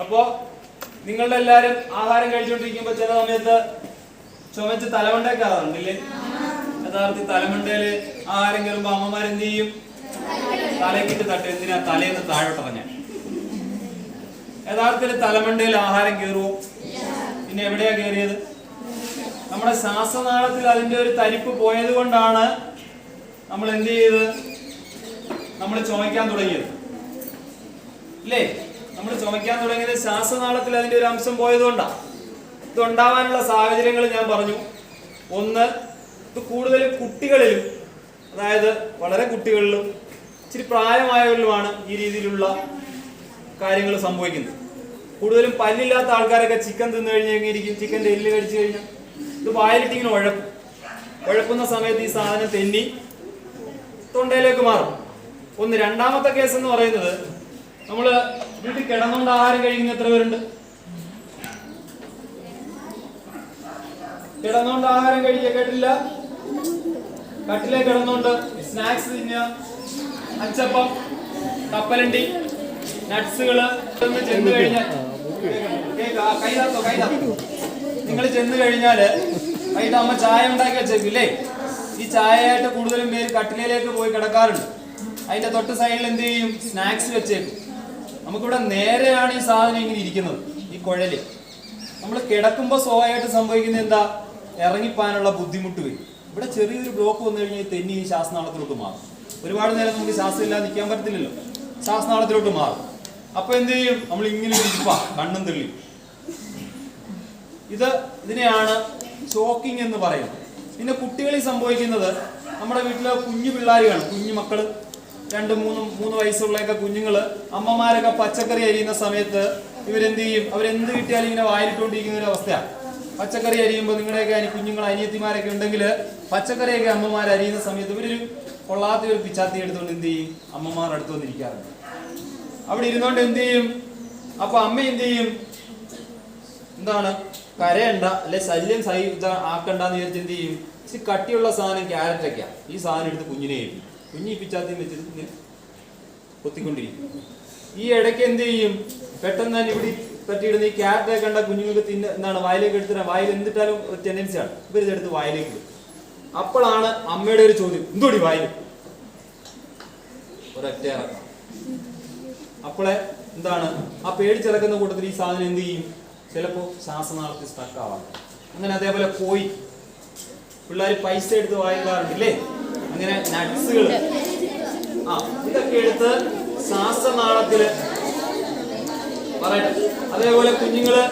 അപ്പോ നിങ്ങളുടെ എല്ലാവരും ആഹാരം കഴിച്ചുകൊണ്ടിരിക്കുമ്പോൾ ചില സമയത്ത് ചുമച്ച് തലമണ്ടേക്കാറുണ്ടല്ലേ? യഥാർത്ഥത്തിൽ തലമണ്ടയില് ആഹാരം കയറുമ്പോ അമ്മമാരെന്ത് ചെയ്യും? തലക്കിട്ട് തട്ട്. എന്തിനാ? തലേന്ന് താഴോട്ടിറങ്ങാൻ. യഥാർത്ഥത്തിൽ തലമണ്ടയിൽ ആഹാരം കയറുമോ? പിന്നെ എവിടെയാ കയറിയത്? നമ്മുടെ ശ്വാസനാളത്തിൽ അതിന്റെ ഒരു തരിപ്പ് പോയത് കൊണ്ടാണ് നമ്മൾ എന്ത് ചെയ്ത് നമ്മൾ ചുമയ്ക്കാൻ തുടങ്ങിയത്, ഇല്ലേ? നമ്മൾ ചുമയ്ക്കാൻ തുടങ്ങിയത് ശ്വാസനാളത്തിൽ അതിന്റെ ഒരു അംശം പോയതുകൊണ്ടാണ്. ഇത് ഉണ്ടാവാനുള്ള സാഹചര്യങ്ങൾ ഞാൻ പറഞ്ഞു. ഒന്ന്, ഇത് കൂടുതലും കുട്ടികളിലും, അതായത് വളരെ കുട്ടികളിലും ഇച്ചിരി പ്രായമായവരിലുമാണ് ഈ രീതിയിലുള്ള കാര്യങ്ങൾ സംഭവിക്കുന്നത്. കൂടുതലും പല്ലില്ലാത്ത ആൾക്കാരൊക്കെ ചിക്കൻ തിന്നു കഴിഞ്ഞിരിക്കും, ചിക്കൻ്റെ എല്ല് കഴിച്ചു കഴിഞ്ഞാൽ ഇത് വായിലിട്ടിങ്ങനെ ഉഴപ്പുന്ന സമയത്ത് ഈ സാധനം തെന്നി തൊണ്ടയിലേക്ക് മാറും. ഒന്ന്. രണ്ടാമത്തെ കേസ് എന്ന് പറയുന്നത്, നമ്മള് വീട്ടിൽ കിടന്നുകൊണ്ട് ആഹാരം കഴിക്കുന്ന എത്ര പേരുണ്ട്? കിടന്നുകൊണ്ട് ആഹാരം കഴിക്കുക, കേട്ടില്ല? കട്ടിലേ കിടന്നുകൊണ്ട് സ്നാക്സ് തിന്നുക, അച്ചപ്പം, കപ്പലണ്ടി, നട്സുകള് ചെന്ന് കഴിഞ്ഞാൽ നിങ്ങൾ ചെന്ന് കഴിഞ്ഞാല് വൈകിട്ട് അമ്മ ചായ ഉണ്ടാക്കി വെച്ചേക്കില്ലേ? ഈ ചായയായിട്ട് കൂടുതലും പേര് കട്ടിലേക്ക് പോയി കിടക്കാറുണ്ട്. അതിന്റെ തൊട്ട് സൈഡിൽ എന്ത് ചെയ്യും? സ്നാക്സ് വെച്ചേക്കും. നമുക്കിവിടെ നേരെയാണ് ഈ സാധനം ഇങ്ങനെ ഇരിക്കുന്നത്, ഈ കുഴല്. നമ്മൾ കിടക്കുമ്പോൾ സ്വാഭാവികമായിട്ട് സംഭവിക്കുന്നത് എന്താ? ഇറങ്ങിപ്പോകാനുള്ള ബുദ്ധിമുട്ട് വരും. ഇവിടെ ചെറിയൊരു ബ്ലോക്ക് വന്നു കഴിഞ്ഞാൽ തെന്നി ഈ ശ്വാസനാളത്തിലോട്ട് മാറും. ഒരുപാട് നേരം നമുക്ക് ശ്വാസം ഇല്ലാതെ നിൽക്കാൻ പറ്റത്തില്ലല്ലോ, ശ്വാസനാളത്തിലോട്ട് മാറും. അപ്പൊ എന്ത് ചെയ്യും? നമ്മൾ ഇങ്ങനെ ഇരിപ്പാ, കണ്ണും തെള്ളി. ഇതിനെയാണ് ചോക്കിംഗ് എന്ന് പറയുന്നത്. പിന്നെ കുട്ടികളിൽ സംഭവിക്കുന്നത്, നമ്മുടെ വീട്ടിലെ കുഞ്ഞു പിള്ളേരുകൾ, കുഞ്ഞു മക്കള്, 2-3 വയസ്സുള്ളൊക്കെ കുഞ്ഞുങ്ങള്, അമ്മമാരൊക്കെ പച്ചക്കറി അരിയുന്ന സമയത്ത് ഇവരെന്ത് ചെയ്യും? അവരെന്ത് കിട്ടിയാലും ഇങ്ങനെ വായിലിട്ടുകൊണ്ടിരിക്കുന്ന ഒരു അവസ്ഥയാണ്. പച്ചക്കറി അരിയുമ്പോൾ നിങ്ങളുടെയൊക്കെ കുഞ്ഞുങ്ങൾ അനിയത്തിമാരൊക്കെ ഉണ്ടെങ്കിൽ പച്ചക്കറിയൊക്കെ അമ്മമാർ അരിയുന്ന സമയത്ത് ഇവരൊരു കൊള്ളാത്ത ഒരു പിച്ചാത്തി എടുത്തുകൊണ്ട് എന്ത് ചെയ്യും? അമ്മമാരുടെ അടുത്ത് വന്നിരിക്കാറുണ്ട്. അവിടെ ഇരുന്നോണ്ട് എന്ത് ചെയ്യും? അപ്പൊ അമ്മ എന്ത് ചെയ്യും? എന്താണ്? കരയണ്ട, അല്ലെ ശല്യം ആക്കണ്ടെന്ന് വിചാരിച്ച് എന്ത് ചെയ്യും? ഇച്ചിരി കട്ടിയുള്ള സാധനം, ക്യാരറ്റൊക്കെയാ, ഈ സാധനം എടുത്ത് കുഞ്ഞിനെ ഏൽപ്പിക്കും. കുഞ്ഞി പിച്ചാത്തിയും വെച്ചിട്ട് ഇങ്ങനെ കൊത്തിക്കൊണ്ടിരിക്കും. ഈ ഇടയ്ക്ക് എന്ത് ചെയ്യും? പെട്ടെന്ന് തന്നെ ഇവിടെ പറ്റിയിടുന്ന ഈ ക്യാരറ്റൊക്കെ കണ്ട കുഞ്ഞുങ്ങൾക്ക് എന്താണ് വായിലേക്ക് എടുത്തിട്ട്, വായിൽ എന്തിട്ടാലും ഒരു ടെൻഡൻസിയാണ്, ഇവരിതെടുത്ത് വായിലേക്ക് ഇടും. അപ്പോഴാണ് അമ്മയുടെ ഒരു ചോദ്യം, എന്തോടി വായിൽ? ഒരൊറ്റ ഇറക്കാം. അപ്പോളെ എന്താണ്? ആ പേടിച്ചിറക്കുന്ന കൂട്ടത്തിൽ ഈ സാധനം എന്ത് ചെയ്യും? ചിലപ്പോ ശ്വാസനാളത്തിൽ സ്റ്റക്ക് ആവാം. അങ്ങനെ അതേപോലെ കോഴി, പിള്ളേർ പൈസ എടുത്ത് വാങ്ങിക്കാറുണ്ടല്ലേ? അങ്ങനെ നട്സുകൾ, ഇതൊക്കെ എടുത്ത് ശ്വാസനാളത്തില് പറയട്ടെ. അതേപോലെ കുഞ്ഞുങ്ങള്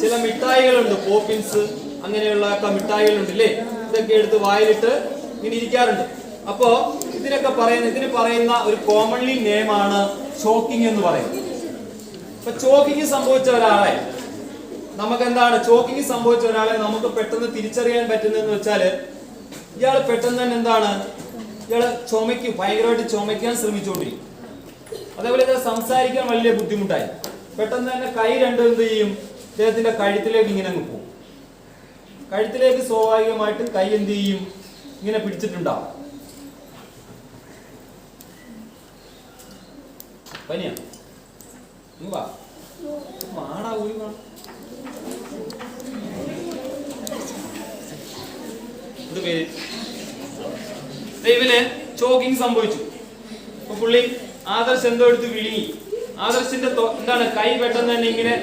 ചില മിഠായികളുണ്ട്, പോപ്പിൻസ്, അങ്ങനെയുള്ള മിഠായികളുണ്ട് ഇല്ലേ? ഇതൊക്കെ എടുത്ത് വായിലിട്ട് ഇങ്ങനെ ഇരിക്കാറുണ്ട്. അപ്പോ ഇതിന് പറയുന്ന ഒരു കോമൺലി നെയിമാണ് ചോക്കിംഗ് എന്ന് പറയുന്നത്. അപ്പൊ ചോക്കിംഗ് സംഭവിച്ച ഒരാളെ നമുക്ക് എന്താണ്? ചോക്കിംഗ് സംഭവിച്ച ഒരാളെ നമുക്ക് പെട്ടെന്ന് തിരിച്ചറിയാൻ പറ്റുന്നതെന്ന് വെച്ചാല്, ഇയാൾ പെട്ടെന്ന് തന്നെ എന്താണ്? ഇയാള് ചുമയ്ക്കും, ഭയങ്കരമായിട്ട് ചുമയ്ക്കാൻ ശ്രമിച്ചുകൊണ്ടിരിക്കും. അതേപോലെ ഇത് സംസാരിക്കാൻ വലിയ ബുദ്ധിമുട്ടായി. പെട്ടെന്ന് തന്നെ കൈ രണ്ടും എന്ത് ചെയ്യും? അദ്ദേഹത്തിന്റെ കഴുത്തിലേക്ക് ഇങ്ങനെ അങ്ങ് പോകും. കഴുത്തിലേക്ക് സ്വാഭാവികമായിട്ട് കൈ എന്ത് ചെയ്യും? ഇങ്ങനെ പിടിച്ചിട്ടുണ്ടാവും. പനിയാ? മാടാ ഊരി വേണം. ഇവന് ചോക്കിംഗ് സംഭവിച്ചു. അപ്പൊ പുള്ളി ആദർശ് എന്തോ എടുത്ത് വിഴുങ്ങി. ആദർശിന്റെ എന്താണ്? കൈ പെട്ടെന്ന് തന്നെ ഇങ്ങനെ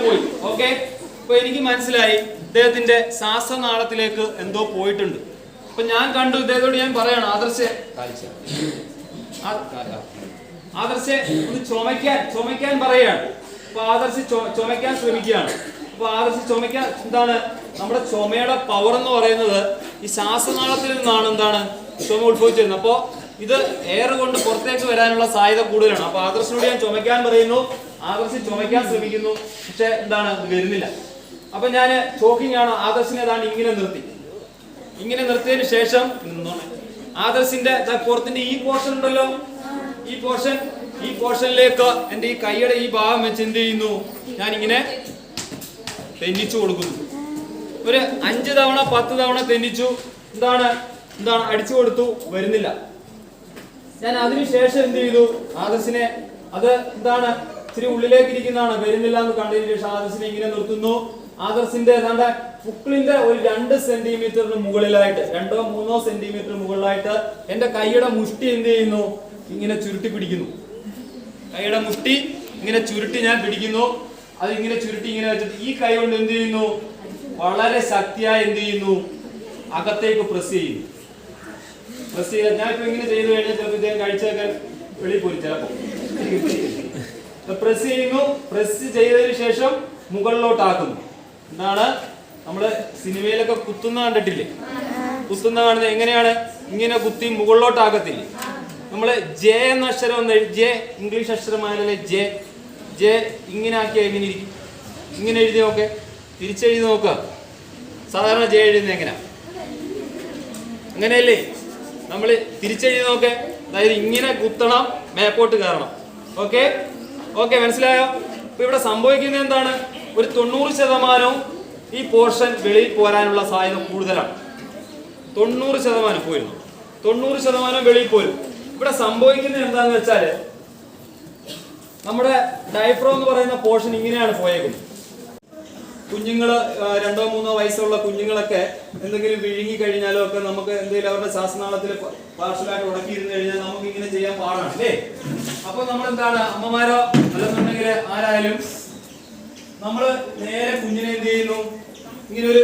പോയി. ഓക്കെ, അപ്പൊ എനിക്ക് മനസ്സിലായി ഇദ്ദേഹത്തിന്റെ ശ്വാസനാളത്തിലേക്ക് എന്തോ പോയിട്ടുണ്ട്. അപ്പൊ ഞാൻ കണ്ടു, ഇദ്ദേഹത്തോട് ഞാൻ പറയാണ്, ആദർശെ ഒന്ന് ചുമയ്ക്കാൻ പറയാണ്. അപ്പൊ ആദർശ് ചുമയ്ക്കാൻ ശ്രമിക്കുകയാണ്. അപ്പൊ ആദർശ് ചുമയ്ക്കാൻ എന്താണ്? നമ്മുടെ ചുമയുടെ പവർ എന്ന് പറയുന്നത് ഈ ശ്വാസനാളത്തിൽ നിന്നാണ് എന്താണ് ചുമ ഉത്ഭവിച്ചിരുന്നത്. അപ്പോ ഇത് എയർ കൊണ്ട് പുറത്തേക്ക് വരാനുള്ള സാധ്യത കൂടുതലാണ്. അപ്പൊ ആദർശിനോട് ഞാൻ ചുമയ്ക്കാൻ പറയുന്നു, ആദർശ് ചുമയ്ക്കാൻ ശ്രമിക്കുന്നു, പക്ഷെ എന്താണ്? ഇത് വരുന്നില്ല. അപ്പൊ ഞാൻ ചോക്കിംഗ് ആണ്. ആദർശിനെ ഏതാണ് ഇങ്ങനെ നിർത്തി. ഇങ്ങനെ നിർത്തിയതിനു ശേഷം ആദർശിന്റെ പുറത്തിന്റെ ഈ പോർഷൻ ഉണ്ടല്ലോ, ഈ പോർഷനിലേക്ക് എന്റെ ഈ കൈയുടെ ഈ ഭാഗം വെച്ച് എന്ത് ചെയ്യുന്നു? ഞാൻ ഇങ്ങനെ തെന്നിച്ചു കൊടുക്കുന്നു. ഒരു 5 തവണ 10 തവണ തെന്നിച്ചു. എന്താണ് അടിച്ചു കൊടുത്തു, വരുന്നില്ല. ഞാൻ അതിനുശേഷം എന്ത് ചെയ്തു? ആദർശിനെ അത് എന്താണ് ഇച്ചിരി ഉള്ളിലേക്ക് ഇരിക്കുന്നതാണ്, വരുന്നില്ല എന്ന് കണ്ടതിന് ശേഷം ആദർശിനെ ഇങ്ങനെ നിർത്തുന്നു. ആദർശിന്റെ ഏതാണ്ട് പുക്കിളിന്റെ ഒരു 2 സെന്റിമീറ്ററിന് മുകളിലായിട്ട്, 2-3 സെന്റിമീറ്റർ മുകളിലായിട്ട് എന്റെ കൈയുടെ മുഷ്ടി എന്ത് ചെയ്യുന്നു? ഇങ്ങനെ ചുരുട്ടി പിടിക്കുന്നു. കൈയുടെ മുഷ്ടി ഇങ്ങനെ ചുരുട്ടി ഞാൻ പിടിക്കുന്നു. അത് ഇങ്ങനെ ചുരുട്ടി ഇങ്ങനെ വെച്ചിട്ട് ഈ കൈ കൊണ്ട് എന്ത് ചെയ്യുന്നു, വളരെ ശക്തിയായി എന്ത് ചെയ്യുന്നു, അകത്തേക്ക് പ്രസ് ചെയ്യുന്നു. പ്രസ് ചെയ്താൽ ഞാനിപ്പോ ഇങ്ങനെ ചെയ്തു കഴിഞ്ഞാൽ ചിലപ്പോൾ ഇദ്ദേഹം കഴിച്ചൊക്കെ വെളിയിൽ പോയി ചിലപ്പോ. പ്രസ് ചെയ്യുന്നു. പ്രസ് ചെയ്തതിനു ശേഷം മുകളിലോട്ടാക്കുന്നു. എന്താണ് നമ്മള് സിനിമയിലൊക്കെ കുത്തുന്ന കണ്ടിട്ടില്ലേ? കുത്തുന്ന കാണുന്നത് എങ്ങനെയാണ്? ഇങ്ങനെ കുത്തി മുകളിലോട്ടാക്കത്തില്ലേ? നമ്മള് ജെ എന്ന അക്ഷരം ഒന്ന് ജെ, ഇംഗ്ലീഷ് അക്ഷരമായാലേ ജെ, ജെ ഇങ്ങനെ ആക്കിയാൽ എങ്ങനെ ഇരിക്കും? ഇങ്ങനെ എഴുതി നോക്കെ, തിരിച്ചെഴുതി നോക്കുക. സാധാരണ ജെ എഴുതുന്നത് എങ്ങനെയാ? അങ്ങനെയല്ലേ? നമ്മൾ തിരിച്ചെഴുതി നോക്കെ. അതായത് ഇങ്ങനെ കുത്തണം, മേപ്പോട്ട് കയറണം. ഓക്കെ ഓക്കെ, മനസ്സിലായോ? ഇപ്പൊ ഇവിടെ സംഭവിക്കുന്നത് എന്താണ്? ഒരു 90% ഈ പോർഷൻ വെളിയിൽ പോരാനുള്ള സാധ്യത കൂടുതലാണ്. 90% പോയിരുന്നു. 90% വെളിയിൽ പോരും. ഇവിടെ സംഭവിക്കുന്നത് എന്താന്ന് വെച്ചാല് നമ്മുടെ ഡയഫ്രം എന്ന് പറയുന്ന പോർഷൻ ഇങ്ങനെയാണ് പോയേക്കുന്നത്. കുഞ്ഞുങ്ങള് 2-3 വയസ്സുള്ള കുഞ്ഞുങ്ങളൊക്കെ എന്തെങ്കിലും വിഴുങ്ങി കഴിഞ്ഞാലോ ഒക്കെ നമുക്ക് എന്തെങ്കിലും അവരുടെ ശ്വാസനാളത്തിൽ പാർഷ്യലായിട്ട് ഉടക്കിയിരുന്നു കഴിഞ്ഞാൽ നമുക്ക് ഇങ്ങനെ ചെയ്യാൻ പാടാണ് അല്ലേ? അപ്പൊ നമ്മൾ എന്താണ്, അമ്മമാരോ അല്ലെന്നുണ്ടെങ്കിൽ ആരായാലും നമ്മള് നേരെ കുഞ്ഞിനെ എന്ത് ചെയ്യുന്നു, ഇങ്ങനെ ഒരു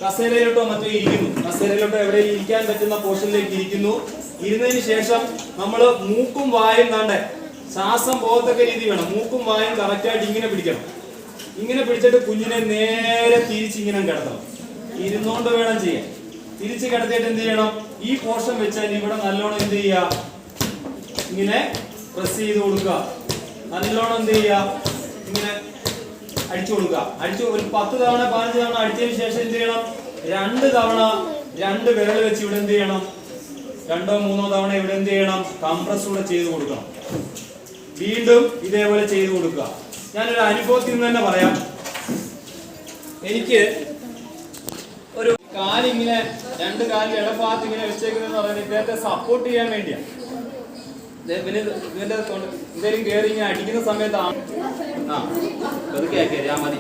കസേരയിലോട്ടോ മറ്റോ ഇരിക്കുന്നു. കസേരയിലോട്ടോ എവിടെ ഇരിക്കാൻ പറ്റുന്ന പോർഷനിലേക്ക് ഇരിക്കുന്നു. ഇരുന്നതിന് ശേഷം നമ്മൾ മൂക്കും വായും താണ്ടെ ശ്വാസം പോകത്തക്ക രീതി വേണം. മൂക്കും വായും കറക്റ്റായിട്ട് ഇങ്ങനെ പിടിക്കണം. ഇങ്ങനെ പിടിച്ചിട്ട് കുഞ്ഞിനെ നേരെ തിരിച്ചിങ്ങനെ കിടത്തണം. ഇരുന്നോണ്ട് വേണം ചെയ്യാൻ. തിരിച്ച് കിടത്തിയിട്ട് എന്ത് ചെയ്യണം, ഈ പോർഷൻ വെച്ചാൽ ഇവിടെ നല്ലോണം എന്ത് ചെയ്യുക, ഇങ്ങനെ പ്രസ് ചെയ്ത് കൊടുക്കുക. നല്ലോണം എന്ത് ചെയ്യുക, ഇങ്ങനെ അടിച്ചു കൊടുക്കുക. അടിച്ചു ഒരു 10 തവണ 15 തവണ അടിച്ചതിന് ശേഷം എന്ത് ചെയ്യണം, 2 തവണ 2 വിരൽ വെച്ച് ഇവിടെ എന്ത് ചെയ്യണം, 2-3 തവണ ഇവിടെ എന്ത് ചെയ്യണം, കംപ്രസ് കൂടെ ചെയ്ത് കൊടുക്കണം. വീണ്ടും ഇതേപോലെ ചെയ്ത് കൊടുക്കുക. ഞാനൊരു അനുഭവത്തിൽ നിന്ന് തന്നെ പറയാം. എനിക്ക് ഒരു കാലിങ്ങനെ 2 കാലിൽ ഇടഭാഗത്ത് ഇങ്ങനെ വെച്ചേക്കുന്നതെന്ന് പറയുന്നത് ഇദ്ദേഹത്തെ സപ്പോർട്ട് ചെയ്യാൻ വേണ്ടിയാണ്. ഇതിന്റെ എന്തെങ്കിലും കയറി ഇങ്ങനെ അടിക്കുന്ന സമയത്ത് അതൊക്കെ ആക്കിയാൽ മതി.